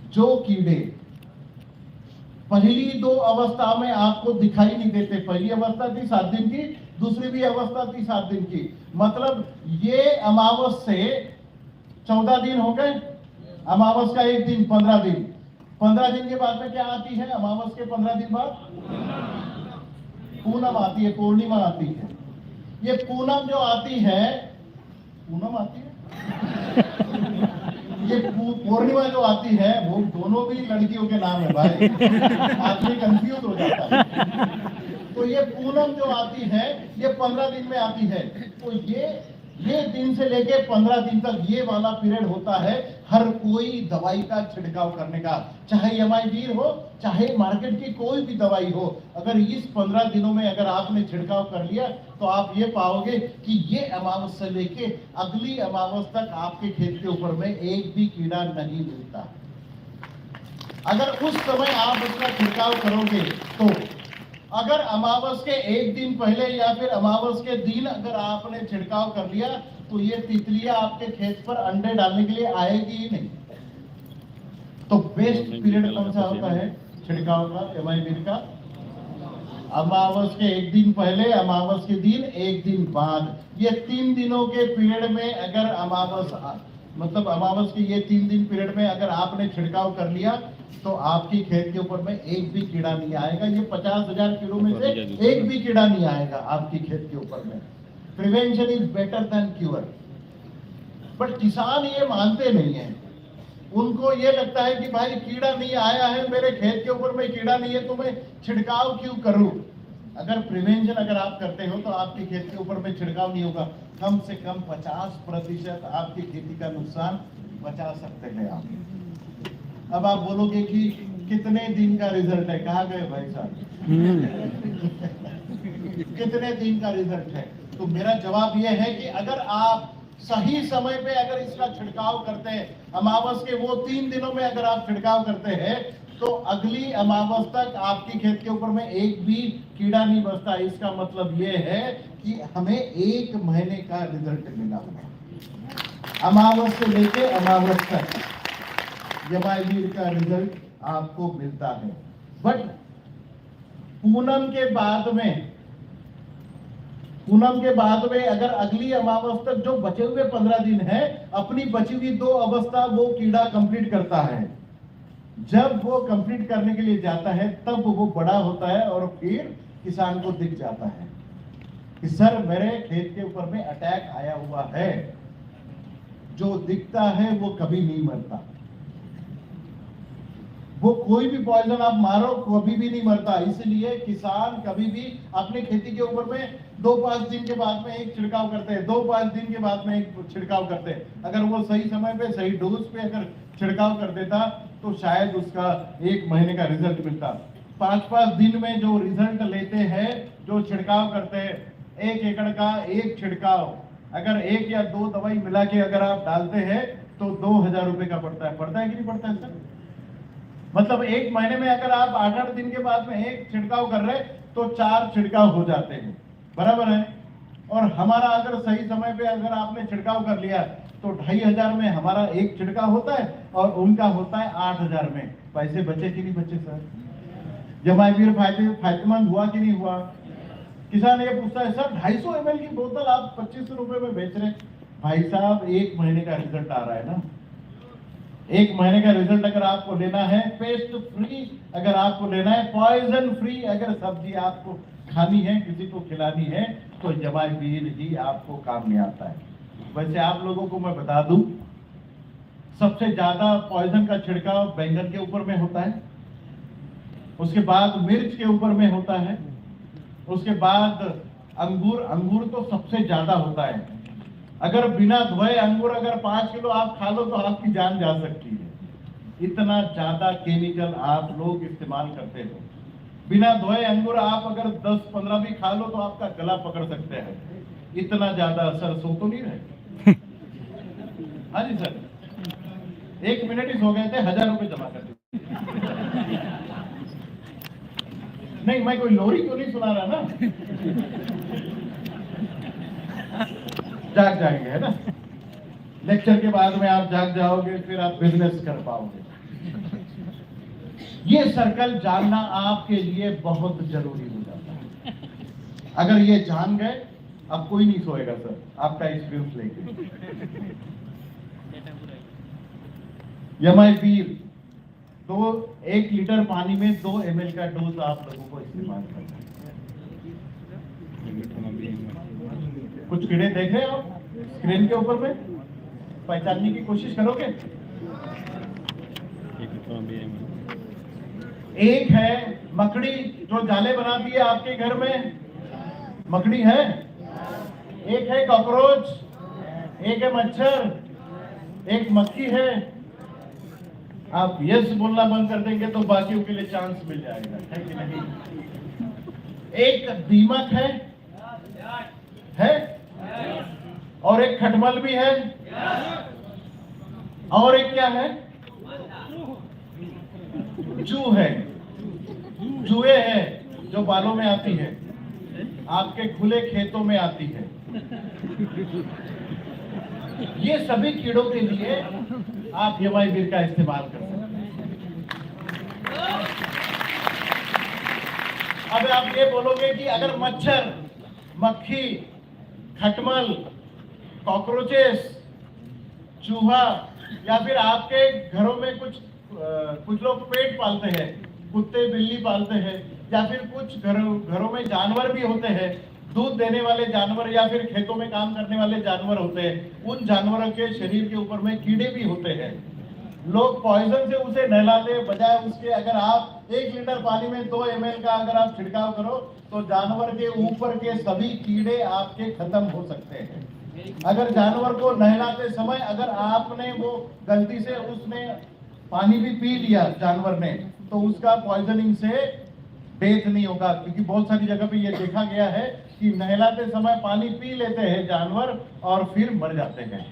जो कीड़े पहली 2 अवस्था में आपको दिखाई नहीं देते, पहली अवस्था थी 7 दिन की, दूसरी भी अवस्था थी 7 दिन की, मतलब ये अमावस से 14 दिन हो गए, अमावस का एक दिन 15 दिन। 15 दिन के बाद में क्या आती है? अमावस के 15 दिन बाद पूनम आती है, पूर्णिमा आती है। ये पूनम जो आती है, पूनम आती है, ये पूर्णिमा जो आती है, वो दोनों भी लड़कियों के नाम है भाई, आदमी कंफ्यूज हो जाता है। तो ये पूनम जो आती है, ये 15 दिन में आती है। तो ये दिन से लेके 15 दिन तक ये वाला पीरियड होता है हर कोई दवाई का छिड़काव करने का, चाहे एमाइवीर हो, चाहे मार्केट की कोई भी दवाई हो। अगर इस 15 दिनों में अगर आपने छिड़काव कर लिया तो आप ये पाओगे कि ये अमावस से लेके अगली अमावस तक आपके खेत के ऊपर में एक भी कीड़ा नहीं मिलता। अगर उस समय आप उसका छिड़काव करोगे तो अगर अमावस के एक दिन पहले या फिर अमावस के दिन अगर आपने छिड़काव कर लिया तो ये तितलियां आपके खेत पर अंडे डालने के लिए आएगी ही नहीं। तो बेस्ट पीरियड कौन सा होता है छिड़काव का, एमाइवीर का? अमावस के एक दिन पहले, अमावस के दिन एक दिन बाद। ये 3 दिनों के पीरियड में अगर अमावस के ये 3 दिन पीरियड में अगर आपने छिड़काव कर लिया तो आपकी खेत के ऊपर में एक भी कीड़ा नहीं आएगा। ये 50,000 कीड़ों में से एक भी कीड़ा नहीं आएगा आपकी खेत के ऊपर में। Prevention is better than cure. But किसान ये मानते नहीं है, उनको ये लगता है कि भाई कीड़ा नहीं आया है, मेरे खेत के ऊपर में कीड़ा नहीं है तो मैं छिड़काव क्यों करूं। अगर प्रिवेंशन अगर आप करते हो तो आपके खेत के ऊपर में छिड़काव नहीं होगा, कम से कम 50% आपकी खेती का नुकसान बचा सकते हैं आप। अब आप बोलोगे कि कितने दिन का रिजल्ट है, कहाँ गए भाई साहब? कितने दिन का रिजल्ट है? तो मेरा जवाब यह है कि अगर आप सही समय पे अगर इसका छिड़काव करते हैं, अमावस के वो 3 दिनों में अगर आप छिड़काव करते हैं तो अगली अमावस तक आपकी खेत के ऊपर में एक भी कीड़ा नहीं बचता। इसका मतलब ये है कि हमें 1 महीने का रिजल्ट मिला है। अमावस से लेके अमावस तक एमाइवीर का रिजल्ट आपको मिलता है। बट पूनम के बाद में अगर अगली अमावस तक जो बचे हुए 15 दिन है, अपनी बची हुई 2 अवस्था वो कीड़ा कंप्लीट करता है। जब वो कंप्लीट करने के लिए जाता है तब वो बड़ा होता है और फिर किसान को दिख जाता है कि सर मेरे खेत के ऊपर में अटैक आया हुआ है। जो दिखता है वो कभी नहीं मरता, वो कोई भी पॉइजन आप मारो कभी भी नहीं मरता। इसलिए किसान कभी भी अपने खेती के ऊपर में 2-5 दिन के बाद में एक छिड़काव करते हैं, 2-5 दिन के बाद में एक छिड़काव करते हैं। अगर वो सही समय पे सही डोज पे अगर छिड़काव कर देता तो शायद उसका 1 महीने का रिजल्ट मिलता। 5-5 दिन में जो रिजल्ट लेते हैं, जो छिड़काव करते हैं, 1 एकड़ का एक छिड़काव अगर 1 या 2 दवाई मिला के अगर आप डालते हैं तो 2000 रुपए का पड़ता है कि नहीं पड़ता है सर? मतलब 1 महीने में अगर आप 8-8 दिन के बाद में एक छिड़काव कर रहे तो 4 छिड़काव हो जाते हैं, बराबर है। और हमारा अगर सही समय पे अगर आपने छिड़काव कर लिया तो 2500 में हमारा एक छिड़काव होता है और उनका होता है 8000 में। पैसे बचे कि नहीं बचे सर? जमाईवीर फायदेमंद हुआ कि नहीं हुआ? किसान ये पूछता है सर 250 ml की बोतल आप 2500 रुपए में बेच रहे। भाई साहब 1 महीने का रिजल्ट आ रहा है ना। 1 महीने का रिजल्ट अगर आपको लेना है, पेस्ट फ्री अगर आपको लेना है, पॉइजन फ्री अगर सब्जी आपको खानी है, किसी को खिलानी है, तो जमाईवीर ही आपको काम में आता है। वैसे आप लोगों को मैं बता दूं, सबसे ज्यादा पॉइजन का छिड़काव बैंगन के ऊपर में होता है, उसके बाद मिर्च के ऊपर में होता है, उसके बाद अंगूर तो सबसे ज्यादा होता है। अगर बिना धोए अंगूर अगर 5 किलो आप खा लो तो आपकी जान जा सकती है। इतना ज्यादा केमिकल आप लोग इस्तेमाल करते हो। बिना धोए अंगूर आप अगर 10-15 भी खा लो तो आपका गला पकड़ सकते हैं। इतना ज्यादा असर सो तो नहीं रहे। हाँ जी सर, 1 मिनट ही सो गए थे, 1000 रुपए जमा कर दिए। नहीं, मैं कोई लोरी क्यों नहीं सुना रहा ना। जाग जाएंगे, है ना। लेक्चर के बाद में आप जाग जाओगे, फिर आप बिजनेस कर पाओगे। ये सर्कल जानना आपके लिए बहुत जरूरी हो जाता है। अगर ये जान गए, अब कोई नहीं सोएगा सर, आपका एक्सपीरियंस लेके। जमाईवीर तो 1 लीटर पानी में 2 ml का डोज आप लोगों को इस्तेमाल करना है। कुछ कीड़े देख रहे हो आप स्क्रीन के ऊपर में, पहचानने की कोशिश करोगे। एक है मकड़ी जो जाले बनाती है आपके घर में, मकड़ी है। एक है कॉकरोच, एक है मच्छर, एक मक्खी है। आप यस बोलना बंद कर देंगे तो बाकियों के लिए चांस मिल जाएगा, है कि नहीं। एक दीमक है और एक खटमल भी है, और एक क्या है, जू है। जुए है जो बालों में आती है, आपके खुले खेतों में आती है। ये सभी कीड़ों के लिए आप जमाईवीर का इस्तेमाल कर सकते हैं। अब आप ये बोलोगे कि अगर मच्छर, मक्खी, खटमल, कॉकरोचेस, चूहा या फिर आपके घरों में कुछ लोग पेट पालते हैं, कुत्ते बिल्ली पालते हैं, या फिर कुछ घरों में जानवर भी होते हैं, दूध देने वाले जानवर या फिर खेतों में काम करने वाले जानवर होते हैं। उन जानवरों के शरीर के ऊपर में कीड़े भी होते हैं। लोग पॉइजन से उसे नहलाते बजाय उसके अगर आप 1 लीटर पानी में 2 ml का अगर आप छिड़काव करो तो जानवर के ऊपर के सभी कीड़े आपके खत्म हो सकते हैं। अगर जानवर को नहलाते समय अगर आपने वो गलती से उसने पानी भी पी लिया जानवर ने, तो उसका पॉइजनिंग से डेथ नहीं होगा, क्योंकि बहुत सारी जगह पे ये देखा गया है कि नहलाते समय पानी पी लेते हैं जानवर और फिर मर जाते हैं।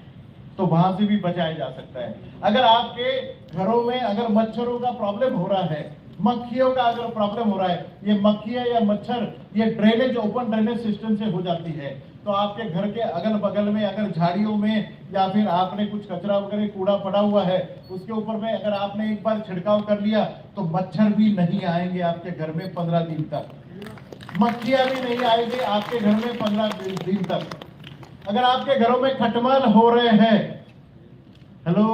तो वहां से भी बचाया जा सकता है। अगर आपके घरों में अगर मच्छरों का प्रॉब्लम हो रहा है, मक्खियों का अगर प्रॉब्लम हो रहा है, ये मक्खियां या मच्छर ये ड्रेनेज, ओपन ड्रेनेज सिस्टम से हो जाती है, तो आपके घर के अगल बगल में अगर झाड़ियों में या फिर आपने कुछ कचरा वगैरह कूड़ा पड़ा हुआ है उसके ऊपर में अगर आपने एक बार छिड़काव कर लिया तो मच्छर भी नहीं आएंगे आपके घर में 15 दिन तक, मक्खियां भी नहीं आएंगे आपके घर में 15 दिन तक। अगर आपके घरों में खटमल हो रहे हैं, हेलो,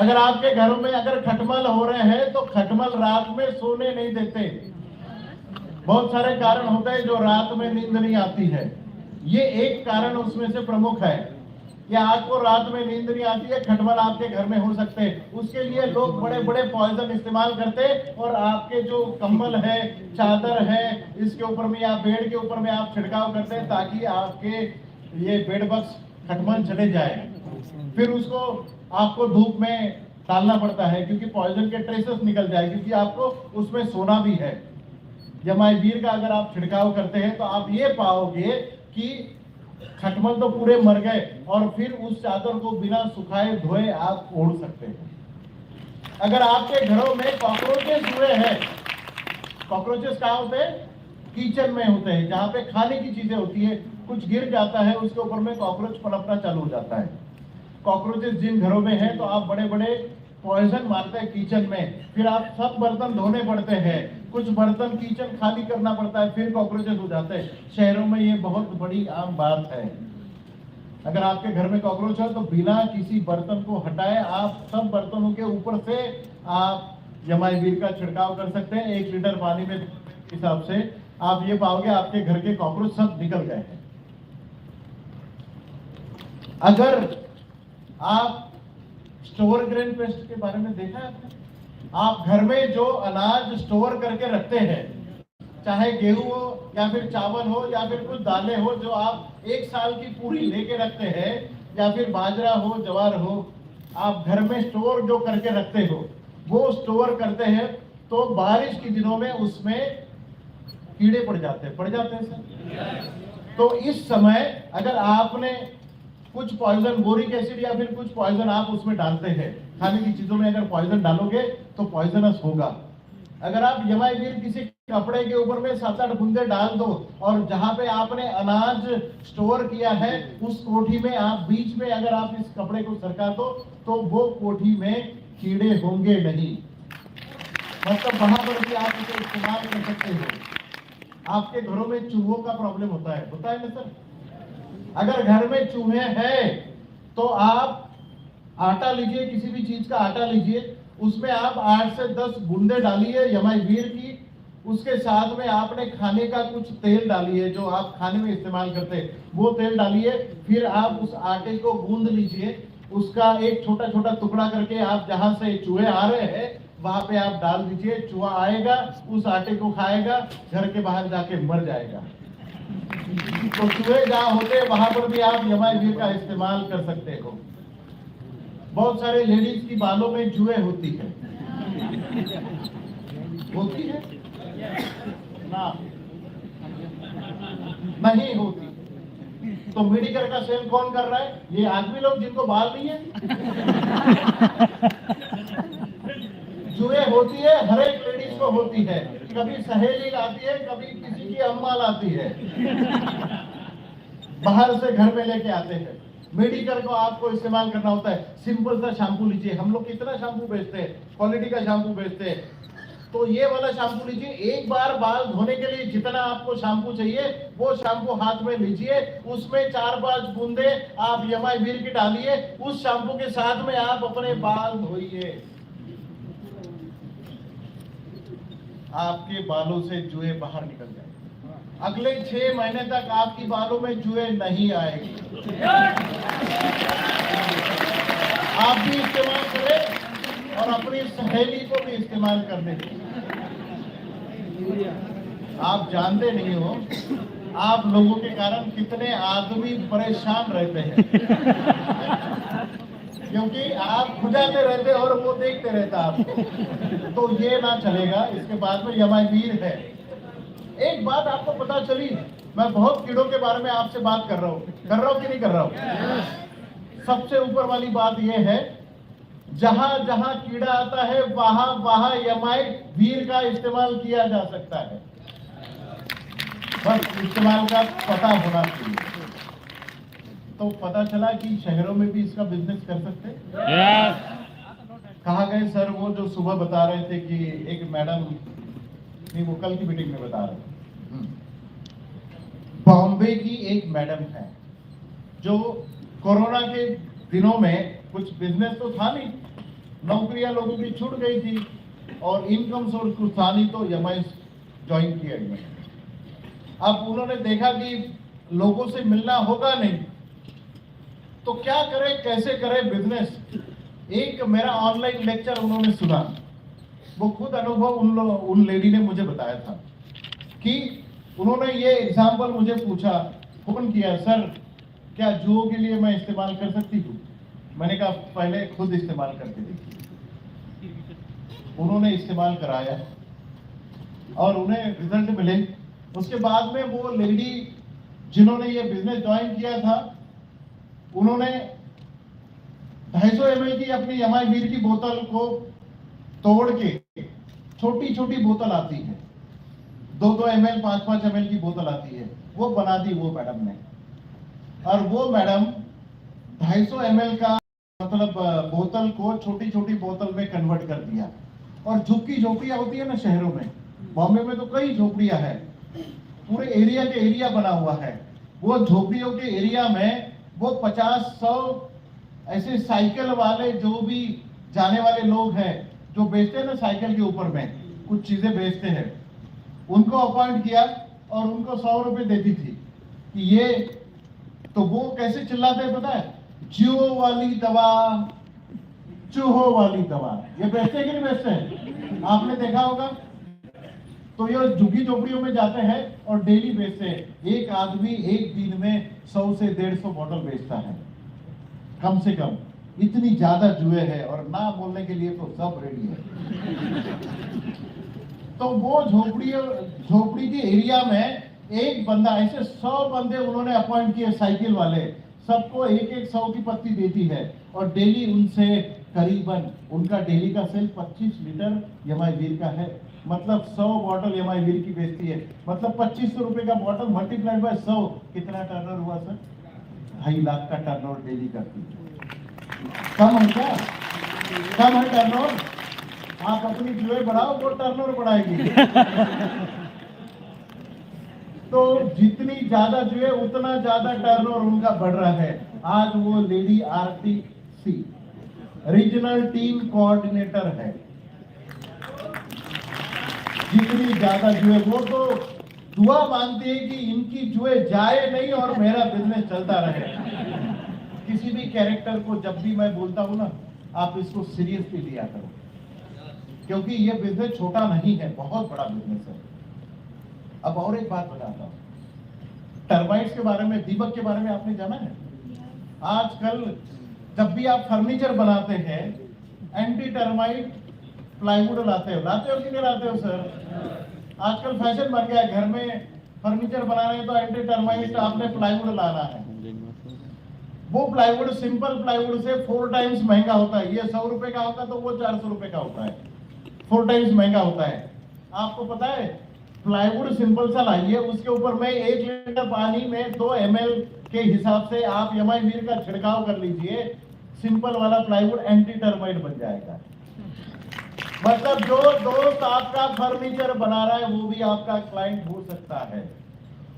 अगर आपके घरों में अगर खटमल हो रहे हैं तो खटमल रात में सोने नहीं देते। बहुत सारे कारण होते हैं जो रात में नींद नहीं आती है, ये एक कारण उसमें से प्रमुख है कि आपको रात में नींद नहीं आती है, खटमल आपके घर में हो सकते हैं। उसके लिए लोग बड़े बड़े पॉइजन इस्तेमाल करते हैं और आपके जो कंबल है, चादर है, इसके ऊपर में या बेड के ऊपर में आप छिड़काव करते हैं ताकि आपके ये बेड बग्स खटमल चले जाए। फिर उसको आपको धूप में डालना पड़ता है क्योंकि पॉइजन के ट्रेसेस निकल जाए, क्योंकि आपको उसमें सोना भी है। यमाइवीर का अगर आप छिड़काव करते हैं तो आप ये पाओगे कि खटमल तो पूरे मर गए और फिर उस चादर को बिना सुखाए धोए आप ओढ़ सकते हैं। अगर आपके घरों में कॉकरोचेस हुए हैं, कॉकरोचेस कहाँ होते हैं? किचन में होते हैं, जहाँ पे खाने की चीजें होती है, कुछ गिर जाता है उसके ऊपर में कॉकरोच पनपना चालू हो जाता है। कॉकरोचेस जिन घरों में है तो आप बड़े बड़े पॉइजन मारते हैं किचन में, फिर आप सब बर्तन धोने पड़ते हैं, कुछ बर्तन किचन खाली करना पड़ता है, फिर कॉकरोचेस हो जाते हैं। शहरों में ये बहुत बड़ी आम बात है। अगर आपके घर में कॉकरोच है तो बिना किसी बर्तन को हटाए आप सब बर्तनों के ऊपर से आप यमाइवीर का छिड़काव कर सकते हैं 1 लीटर पानी में हिसाब से। आप ये पाओगे आपके घर के कॉकरोच सब निकल गए हैं। अगर आप स्टोर ग्रेन पेस्ट के बारे में देखा है आपने? आप घर में जो अनाज स्टोर करके रखते हैं, चाहे गेहूं हो या फिर चावल हो या फिर कुछ दालें हो, जो आप 1 साल की पूरी लेके रखते हैं, या फिर बाजरा हो, ज्वार हो, आप घर में स्टोर जो करके रखते हो, वो स्टोर करते हैं तो बारिश के दिनों में उसमें कीड़े पड़ जाते हैं सर। तो इस समय अगर आपने कुछ पॉइजन, बोरिक एसिड या फिर कुछ पॉइजन आप उसमें डालते हैं, खाने की चीजों में अगर पॉइजन डालोगे तो पॉइजनस होगा। अगर आप यमाइवीर किसी कपड़े के ऊपर में 7-8 बूंदे डाल दो और जहां पे आपने अनाज स्टोर किया है उस कोठी में आप बीच में अगर आप इस कपड़े को सरका दो तो वो कोठी में कीड़े होंगे नहीं। मतलब वहां पर भी आप इसे इस्तेमाल कर सकते हो। आपके घरों में चूहों का प्रॉब्लम होता है ना सर? अगर घर में चूहे हैं तो आप आटा लीजिए, किसी भी चीज का आटा लीजिए, उसमें आप 8 से 10 बूंदे डालिए यमाइवीर की, उसके साथ में आपने खाने का कुछ तेल डालिए जो आप खाने में इस्तेमाल करते हैं, वो तेल डालिए। फिर आप उस आटे को गूंद लीजिए, उसका एक छोटा छोटा टुकड़ा करके आप जहां से चूहे आ रहे हैं वहां पे आप डाल दीजिए। चूहा आएगा, उस आटे को खाएगा, घर के बाहर जाके मर जाएगा। तो चूहे जहाँ होते हैं वहां पर भी आप यमाइवीर का इस्तेमाल कर सकते हो। बहुत सारे लेडीज की बालों में जुए होती है ना? नहीं होती। तो मेडिकल का सेल कौन कर रहा है? ये आदमी लोग जिनको बाल नहीं है। जुए होती है, हर एक लेडीज को होती है। कभी सहेली लाती है, कभी किसी की अम्मा लाती है, बाहर से घर में लेके आते हैं। मेडिकल को आपको इस्तेमाल करना होता है। सिंपल सा शैम्पू लीजिए, हम लोग कितना शैम्पू बेचते हैं, क्वालिटी का शैम्पू बेचते हैं। तो ये वाला शैम्पू लीजिए, एक बार बाल धोने के लिए जितना आपको शैम्पू चाहिए वो शैम्पू हाथ में लीजिए, उसमें 4-5 बूंदे आप यमाइवीर की डालिए, उस शैम्पू के साथ में आप अपने बाल धोइए। आपके बालों से जुए बाहर निकल जाए। अगले 6 महीने तक आपकी बालों में जुए नहीं आएगी। आप भी इस्तेमाल करें और अपनी सहेली को भी इस्तेमाल कर दें। आप जानते नहीं हो आप लोगों के कारण कितने आदमी परेशान रहते हैं, क्योंकि आप खुजाते रहते और वो देखते रहता आपको। तो ये ना चलेगा। इसके बाद में यमाइवीर है। एक बात आपको पता चली, मैं बहुत कीड़ों के बारे में आपसे बात कर रहा हूँ कि नहीं कर रहा हूँ? सबसे ऊपर वाली बात यह है, जहां जहां कीड़ा आता है वहां वहां यमाइवीर का इस्तेमाल किया जा सकता है। बस इस्तेमाल का पता होना चाहिए। तो पता चला कि शहरों में भी इसका बिजनेस कर सकते हैं। कहा गए सर वो जो सुबह बता रहे थे कि एक मैडम, नहीं वो कल की मीटिंग में बता रहे थे, बॉम्बे की एक मैडम है जो कोरोना के दिनों में कुछ बिजनेस तो था नहीं, नौकरियां लोगों की छूट गई थी और इनकम सोर्स कुछ था नहीं, तो एमआई ज्वाइन किया इन्होंने। अब उन्होंने देखा कि लोगों से मिलना होगा नहीं, तो क्या करें, कैसे करें बिजनेस। एक मेरा ऑनलाइन लेक्चर उन्होंने सुना, वो खुद अनुभव उन लेडी ने मुझे बताया था कि उन्होंने ये एग्जाम्पल मुझे पूछा, फोन किया, सर क्या जुओ के लिए मैं इस्तेमाल कर सकती हूँ। मैंने कहा पहले खुद इस्तेमाल करके देखिए। उन्होंने इस्तेमाल कराया और उन्हें रिजल्ट मिले। उसके बाद में वो लेडी जिन्होंने ये बिजनेस ज्वाइन किया था, उन्होंने 250 ml की अपनी एमआई वीर की बोतल को तोड़ के, छोटी छोटी बोतल आती है, 2-2 ml 5-5 ml की बोतल आती है, वो बना दी वो मैडम ने। और वो मैडम 250 ml का मतलब बोतल को छोटी छोटी बोतल में कन्वर्ट कर दिया। और झुग्गी झोपड़ियां होती है ना शहरों में, बॉम्बे में तो कई झोपड़ियां है, पूरे एरिया के एरिया बना हुआ है। वो झोपड़ियों के एरिया में वो 50-100 ऐसे साइकिल वाले जो भी जाने वाले लोग हैं, जो बेचते हैं ना साइकिल के ऊपर में कुछ चीजें बेचते हैं, उनको अपॉइंट किया और उनको 100 रुपए देती थी कि ये, तो वो कैसे चिल्लाते हैं पता है, जियो वाली दवा, चूहो वाली दवा। ये बेचते हैं कि नहीं बेचते हैं, आपने देखा होगा। तो ये झुग्गी झोपड़ियों में जाते हैं और डेली बेचते हैं। एक आदमी एक दिन में 100 से 150 बोतल बेचता है कम से कम। इतनी ज्यादा जुए हैं और ना बोलने के लिए तो सब रेडी है। तो वो झोपड़ी के एरिया में एक बंदा, ऐसे 100 बंदे उन्होंने अपॉइंट किए साइकिल वाले, सबको एक 100 की पत्ती देती है और डेली उनसे करीबन उनका डेली का सेल 25 लीटर एमआई वीर का है। मतलब 100 बॉटल एमआई वीर की बेचती है, मतलब 2500 रुपए का बॉटल मल्टीप्लाइड बाय 100, कितना टर्नओवर हुआ सर? 2.5 लाख का टर्नओवर डेली करती है। कम है क्या? कम है टर्नओवर? आप अपनी जुए बढ़ाओ, वो टर्नओवर बढ़ाएगी। तो जितनी ज्यादा जुए उतना ज्यादा टर्नओवर उनका बढ़ रहा है। आज वो lady RTC regional team coordinator है। जितनी ज्यादा जुए, वो तो दुआ मांगती है कि इनकी जुए जाए नहीं और मेरा बिजनेस चलता रहे। किसी भी कैरेक्टर को जब भी मैं बोलता हूं ना, आप इसको सीरियसली लिया करो, क्योंकि ये बिजनेस छोटा नहीं है, बहुत बड़ा बिजनेस है। अब और एक बात बताता हूं, टर्माइट्स के बारे में, दीमक के बारे में आपने जाना है? आजकल जब भी आप फर्नीचर बनाते हैं, एंटी टर्माइट प्लाईवुड लाते हो कि नहीं लाते हो सर? आजकल फैशन बन गया है, घर में फर्नीचर बना रहे हैं तो एंटी टर्माइट आपने प्लाईवुड लाना है। वो प्लाईवुड सिंपल प्लाईवुड से 4 टाइम्स महंगा होता है। ये 100 रुपए का होता है तो वो 400 रुपए का होता है, 4 टाइम्स महंगा होता है। आपको पता है, प्लाईवुड सिंपल सा लाइए, उसके ऊपर में 1 लीटर पानी में 2 ml के हिसाब से आप एमआई वीर का छिड़काव कर लीजिए, सिंपल वाला प्लाईवुड एंटी टर्माइट बन जाएगा। मतलब जो दोस्त आपका फर्नीचर बना रहा है वो भी आपका क्लाइंट हो सकता है।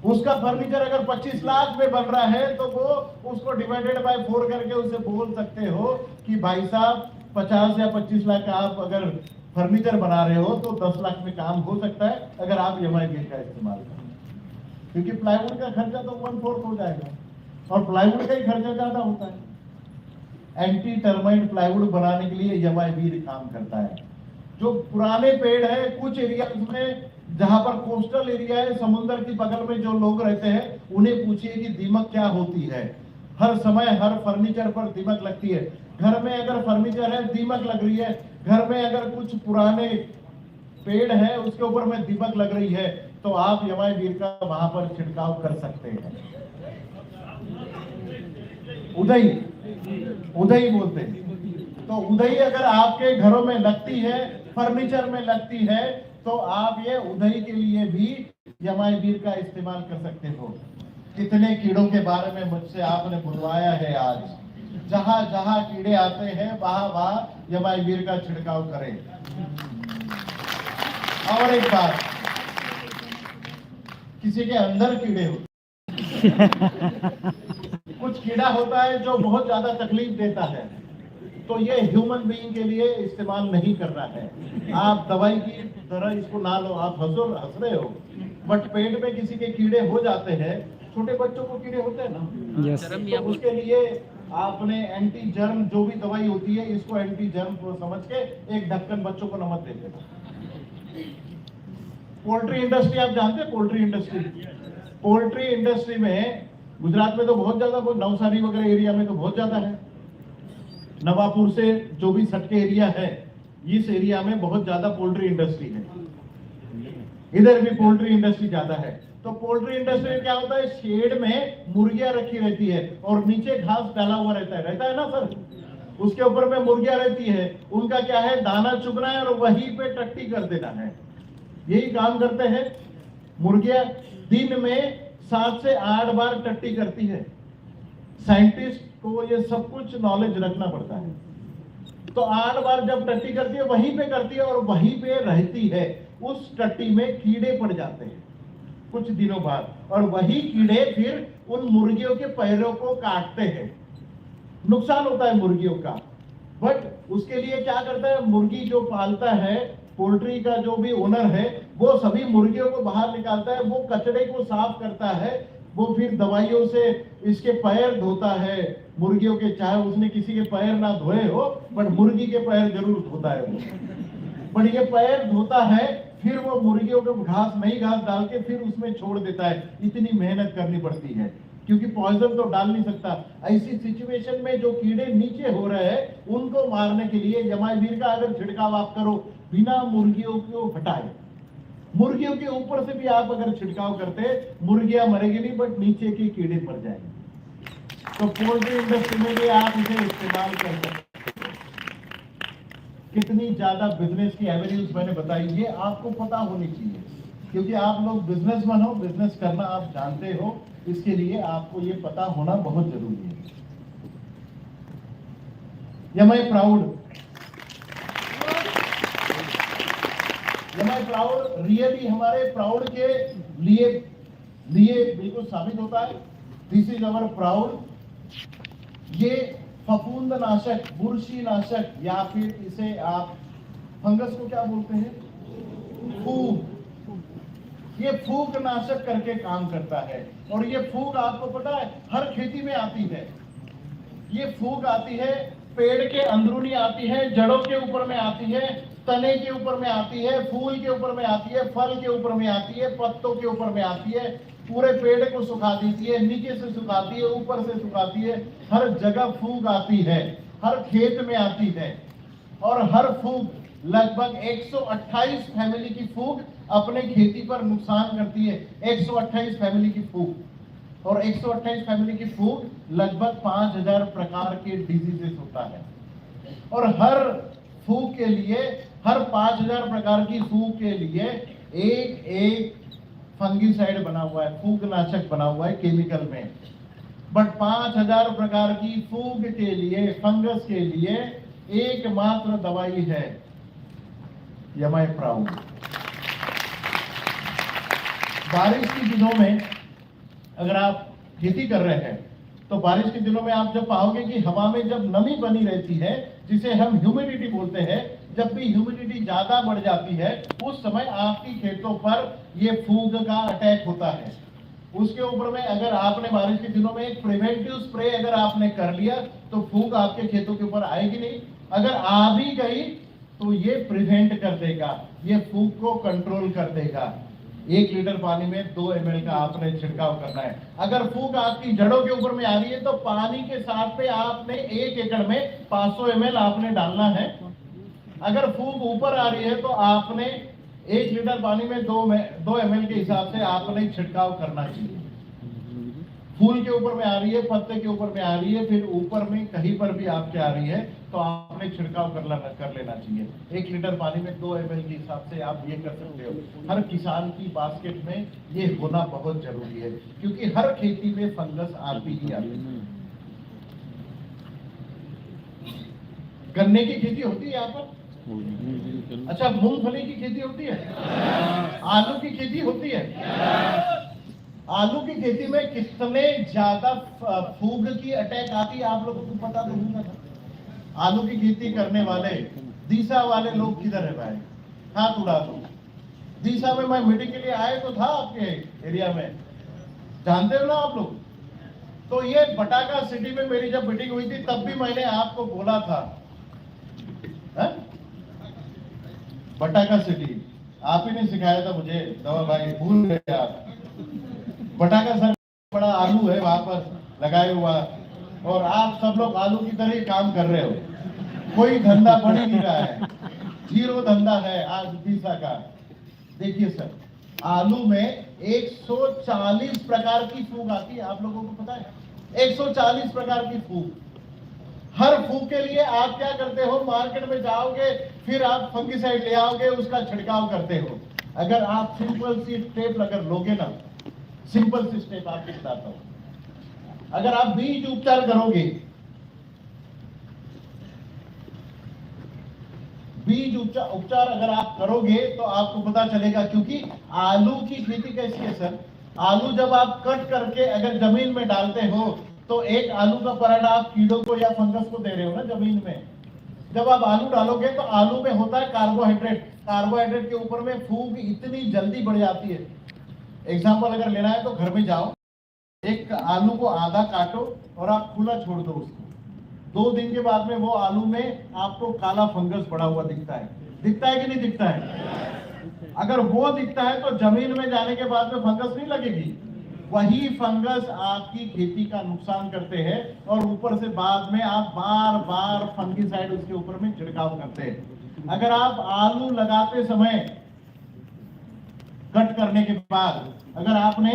उसका फर्नीचर अगर 25 लाख में बन रहा है तो वो उसको डिवाइडेड बाय 4 करके उसे बोल सकते हो कि भाई साहब 50 या 25 लाख का आप अगर फर्नीचर बना रहे हो तो 10 लाख में काम हो सकता है अगर आप एमआई वीर का इस्तेमाल करें, क्योंकि प्लाईवुड का खर्चा तो 1/4 हो जाएगा और प्लाईवुड का ही खर्चा ज्यादा होता है। एंटी टर्माइट प्लाईवुड बनाने के लिए एमआई वीर काम करता है। जो पुराने पेड़ है, कुछ एरिया में जहां पर कोस्टल एरिया है, समुद्र की बगल में जो लोग रहते हैं, उन्हें पूछिए कि दीमक क्या होती है। हर समय हर फर्नीचर पर दीमक लगती है। घर में अगर फर्नीचर है, दीमक लग रही है। घर में अगर कुछ पुराने पेड़ है, उसके ऊपर में दीमक लग रही है, तो आप एमआई वीर का वहां पर छिड़काव कर सकते हैं। उदई बोलते हैं। तो उदई अगर आपके घरों में लगती है, फर्नीचर में लगती है, तो आप ये उदई के लिए भी एमआई वीर का इस्तेमाल कर सकते हो। कितने कीड़ों के बारे में मुझसे आपने बुलवाया है आज। जहां जहां कीड़े आते हैं वहां वहां एमआई वीर का छिड़काव करें। और एक बात, किसी के अंदर कीड़े होते कुछ कीड़ा होता है जो बहुत ज्यादा तकलीफ देता है, तो ये ह्यूमन बीइंग के लिए इस्तेमाल नहीं करना है। आप दवाई की तरह इसको ना लो। आप हंस रहे हो, बट पेट में किसी के कीड़े हो जाते हैं, छोटे बच्चों को कीड़े होते हैं ना, यस तो उसके लिए आपने एंटी जर्म जो भी दवाई होती है, इसको एंटी जर्म को समझ के एक ढक्कन बच्चों को नमक दे देना। पोल्ट्री इंडस्ट्री आप जानते हैं? पोल्ट्री इंडस्ट्री में गुजरात में तो बहुत ज्यादा, नवसारी वगैरह एरिया में तो बहुत ज्यादा है। नवापुर से जो भी सटके एरिया है, इस एरिया में बहुत ज्यादा पोल्ट्री इंडस्ट्री है। इधर भी पोल्ट्री इंडस्ट्री ज्यादा है। तो पोल्ट्री इंडस्ट्री में क्या होता है, शेड में मुर्गियां रखी रहती है और नीचे घास डाला हुआ रहता है ना सर, उसके ऊपर में मुर्गियां रहती है। उनका क्या है, दाना चुगना है और वहीं पे टट्टी कर देना है। यही काम करते हैं मुर्गियां। दिन में 7 से 8 बार टट्टी करती है। साइंटिस्ट को ये सब कुछ नॉलेज रखना पड़ता है। तो 8 बार जब टट्टी करती है, वहीं पे करती है और वहीं पे रहती है। उस टट्टी में कीड़े पड़ जाते हैं कुछ दिनों बाद, और वही कीड़े फिर उन मुर्गियों के पैरों को काटते हैं। नुकसान होता है मुर्गियों का। बट उसके लिए क्या करता है, मुर्गी जो पालता है, पोल्ट्री का जो भी ओनर है, वो सभी मुर्गियों को बाहर निकालता है, वो कचड़े को साफ करता है, वो फिर दवाइयों से इसके पैर धोता है मुर्गियों के। चाहे उसने किसी के पैर ना धोए हो, बट मुर्गी के पैर जरूर धोता है वो। बट ये पैर धोता है, फिर वो मुर्गियों को नई घास डाल के फिर उसमें छोड़ देता है। इतनी मेहनत करनी पड़ती है, क्योंकि पॉइजन तो डाल नहीं सकता। ऐसी सिचुएशन में जो कीड़े नीचे हो रहे हैं, उनको मारने के लिए यमाइवीर का अगर छिड़काव आप करो बिना मुर्गियों को हटाए, मुर्गियों के ऊपर से भी आप अगर छिड़काव करते, मुर्गियां मरेगी नहीं, बट नीचे के कीड़े मर जाएंगे। तो पोल्ट्री इंडस्ट्री में भी आप इसे इस्तेमाल कर सकते हैं। कितनी ज्यादा बिजनेस की एवेन्यूज मैंने बताई, ये आपको पता होनी चाहिए, क्योंकि आप लोग बिजनेसमैन हो, बिजनेस करना आप जानते हो, इसके लिए आपको ये पता होना बहुत जरूरी है। एम आई प्राउड रियली हमारे प्राउड के लिए बिल्कुल साबित होता है। This is our proud. ये फफूंद नाशक, बुरशी नाशक, या फिर इसे आप फंगस को क्या बोलते हैं, फूग। ये फूग नाशक करके काम करता है। और ये फूग आपको पता है हर खेती में आती है। ये फूग आती है पेड़ के अंदरूनी, आती है जड़ों के ऊपर में, आती है तने के ऊपर में, आती है फूल के ऊपर में, आती है फल के ऊपर में, आती है पत्तों के ऊपर में, आती है पूरे पेड़ को सुखा देती है, नीचे से सुखाती है, ऊपर से सुखाती है। हर जगह फूग आती है, हर खेत में आती है। और हर फूग लगभग 128 फैमिली की फूग अपने खेती पर नुकसान करती है। 128 फैमिली की फूग, और 128 फैमिली की फूग लगभग 5000 प्रकार के डिजीजेस होता है। और हर फूग के लिए, हर 5000 प्रकार की फूग के लिए एक फंगीसाइड बना हुआ है, फूगनाशक बना हुआ है केमिकल में। बट 5000 प्रकार की फूग के लिए, फंगस के लिए एकमात्र दवाई है एम प्राउड। बारिश के दिनों में अगर आप खेती कर रहे हैं, तो बारिश के दिनों में आप जब पाओगे कि हवा में जब नमी बनी रहती है, जिसे हम ह्यूमिडिटी बोलते हैं, जब भी ह्यूमिडिटी ज्यादा बढ़ जाती है, उस समय आपकी खेतों पर ये फूग का अटैक होता है। उसके ऊपर में अगर आपने बारिश के दिनों में एक प्रिवेंटिव स्प्रे अगर आपने कर लिया, तो फूग आपके खेतों के ऊपर आएगी नहीं। अगर आ भी गई तो ये प्रिवेंट कर देगा, ये फूग को कंट्रोल कर देगा। 1 लीटर पानी में 2 ml का आपने छिड़काव करना है। अगर फूग आपकी जड़ों के ऊपर में आ रही है, तो पानी के साथ पे आपने 1 एकड़ में 500 ml आपने डालना है। अगर फूग ऊपर आ रही है, तो आपने 1 लीटर पानी में 2 ml के हिसाब से आपने छिड़काव करना चाहिए। फूल के ऊपर में आ रही है, पत्ते के ऊपर में आ रही है, फिर ऊपर में कहीं पर भी आपके आ रही है, तो आपने छिड़काव कर लेना चाहिए। 1 लीटर पानी में 2 ml के हिसाब से आप ये कर सकते हो। हर किसान की बास्केट में ये होना बहुत जरूरी है, क्योंकि हर खेती में फंगस आती ही आती है। गन्ने की खेती होती है यहाँ पर? अच्छा, मूंगफली की खेती होती है? आलू की खेती होती है? आलू की खेती में कितने ज्यादा फूग की अटैक आती है आप लोगों को पता तो होगा था। आलू की खेती करने वाले दीसा वाले लोग किधर है भाई? हाथ उड़ा दो। दीसा में मैं मीटिंग के लिए आए तो था आपके एरिया में, जानते हो ना आप लोग। तो ये बटाका सिटी में मेरी जब मीटिंग हुई थी तब भी मैंने आपको बोला था, बटाका सिटी आप ही ने सिखाया था मुझे, दवा भाई भूल गए आप। बटाका सर बड़ा आलू है वहां पर लगाए हुआ, और आप सब लोग आलू की तरह ही काम कर रहे हो, कोई धंधा बन ही नहीं रहा है, जीरो धंधा है आज दीसा का। देखिए सर, आलू में 140 प्रकार की फूग आती है, आप लोगों को पता है? 140 प्रकार की फूग। हर फूग के लिए आप क्या करते हो, मार्केट में जाओगे, फिर आप फंगिसाइड ले आओगे, उसका छिड़काव करते हो। अगर आप सिंपल सी स्टेप अगर लोगे ना, सिंपल सी स्टेप आपको बताता हूं, अगर आप बीज उपचार करोगे, बीज उपचार अगर आप करोगे तो आपको पता चलेगा। क्योंकि आलू की खेती कैसी है सर, आलू जब आप कट करके अगर जमीन में डालते हो तो एक आलू का पराठा आप कीड़ों को या फंगस को दे रहे हो ना जमीन में। जब आप आलू डालोगे तो आलू में होता है कार्बोहाइड्रेट, कार्बोहाइड्रेट के ऊपर में फूग इतनी जल्दी बढ़ जाती है। एग्जाम्पल अगर लेना है तो घर में जाओ, एक आलू को आधा काटो और आप खुला छोड़ दो उसको, 2 दिन के बाद में वो आलू में आपको काला फंगस पड़ा हुआ दिखता है कि नहीं दिखता है? अगर वो दिखता है तो जमीन में जाने के बाद में फंगस नहीं लगेगी, वही फंगस आपकी खेती का नुकसान करते हैं, और ऊपर से बाद में आप बार बार फंगिसाइड उसके ऊपर में छिड़काव करते हैं। अगर आप आलू लगाते समय कट करने के बाद अगर आपने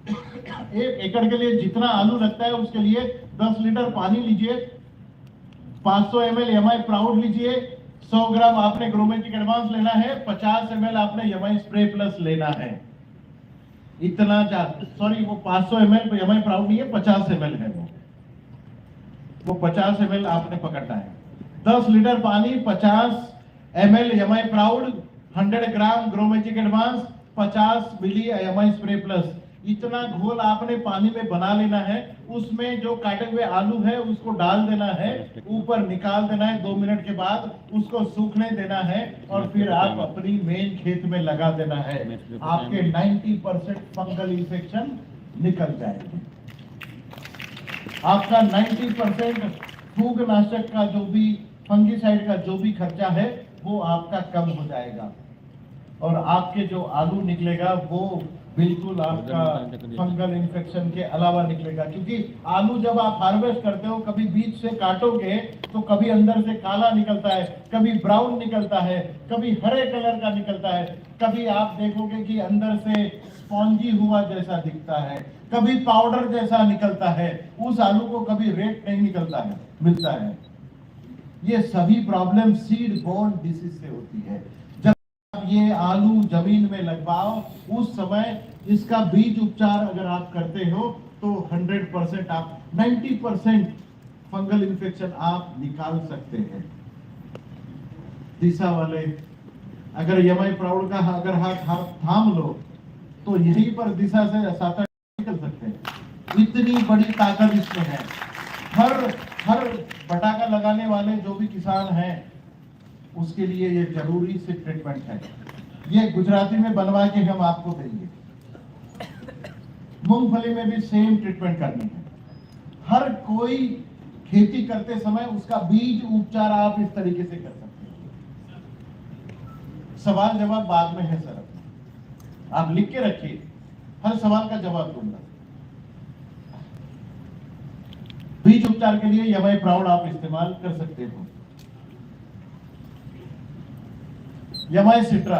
1 एकड़ के लिए जितना आलू लगता है उसके लिए 10 लीटर पानी लीजिए, 500 ml एमआई प्राउड लीजिए, 100 ग्राम आपने ग्रोमेजिक एडवांस लेना है, 50 ml आपने एमआई स्प्रे प्लस लेना है। इतना सॉरी वो 500 ml एमआई प्राउड नहीं है, 50 ml है वो 50 ml आपने पकड़ना है। 10 लीटर पानी, 50 ml एमआई प्राउड, 100 ग्राम ग्रोमेजिक एडवांस, 50 मिली एमआई स्प्रे प्लस। इतना घोल आपने पानी में बना लेना है, उसमें जो काटे हुए आलू है उसको डाल देना है, ऊपर निकाल देना है, 2 मिनट के बाद उसको सूखने देना है, और फिर आप अपनी मेन खेत में लगा देना है। आपके 90% फंगल इन्फेक्शन निकल जाएंगे। आपका 90% फूगनाशक का जो भी, फंगिसाइड का जो भी खर्चा है वो आपका कम हो जाएगा, और आपके जो आलू निकलेगा वो बिल्कुल आपका फंगल इन्फेक्शन के अलावा निकलेगा। क्योंकि आलू जब आप हार्वेस्ट करते हो, कभी बीज से काटोगे तो कभी अंदर से काला निकलता है, कभी ब्राउन निकलता है, कभी हरे कलर का निकलता है, कभी आप देखोगे कि अंदर से स्पॉन्जी हुआ जैसा दिखता है, कभी पाउडर जैसा निकलता है। उस आलू को कभी रेड नहीं निकलता है, मिलता है। ये सभी प्रॉब्लम सीड बोर्न डिसीज से होती है। ये आलू जमीन में लगवाओ, उस समय इसका बीज उपचार अगर आप करते हो तो 100% आप 90% फंगल इन्फेक्शन आप निकाल सकते हैं। दिशा वाले अगर एमआई प्राउड का अगर हाथ थाम लो तो यहीं पर दिशा से 7-8 निकल सकते हैं। इतनी बड़ी ताकत इसमें है। हर बटाका लगाने वाले जो भी किसान हैं उसके लिए ये जरूरी से ट्रीटमेंट है। ये गुजराती में बनवा के हम आपको देंगे। मूंगफली में भी सेम ट्रीटमेंट करनी है। हर कोई खेती करते समय उसका बीज उपचार आप इस तरीके से कर सकते हैं। सवाल जवाब बाद में है सर, आप लिख के रखिए, हर सवाल का जवाब दूंगा। बीज उपचार के लिए एमआई प्राउड आप इस्तेमाल कर सकते हो। एमआई सिट्रा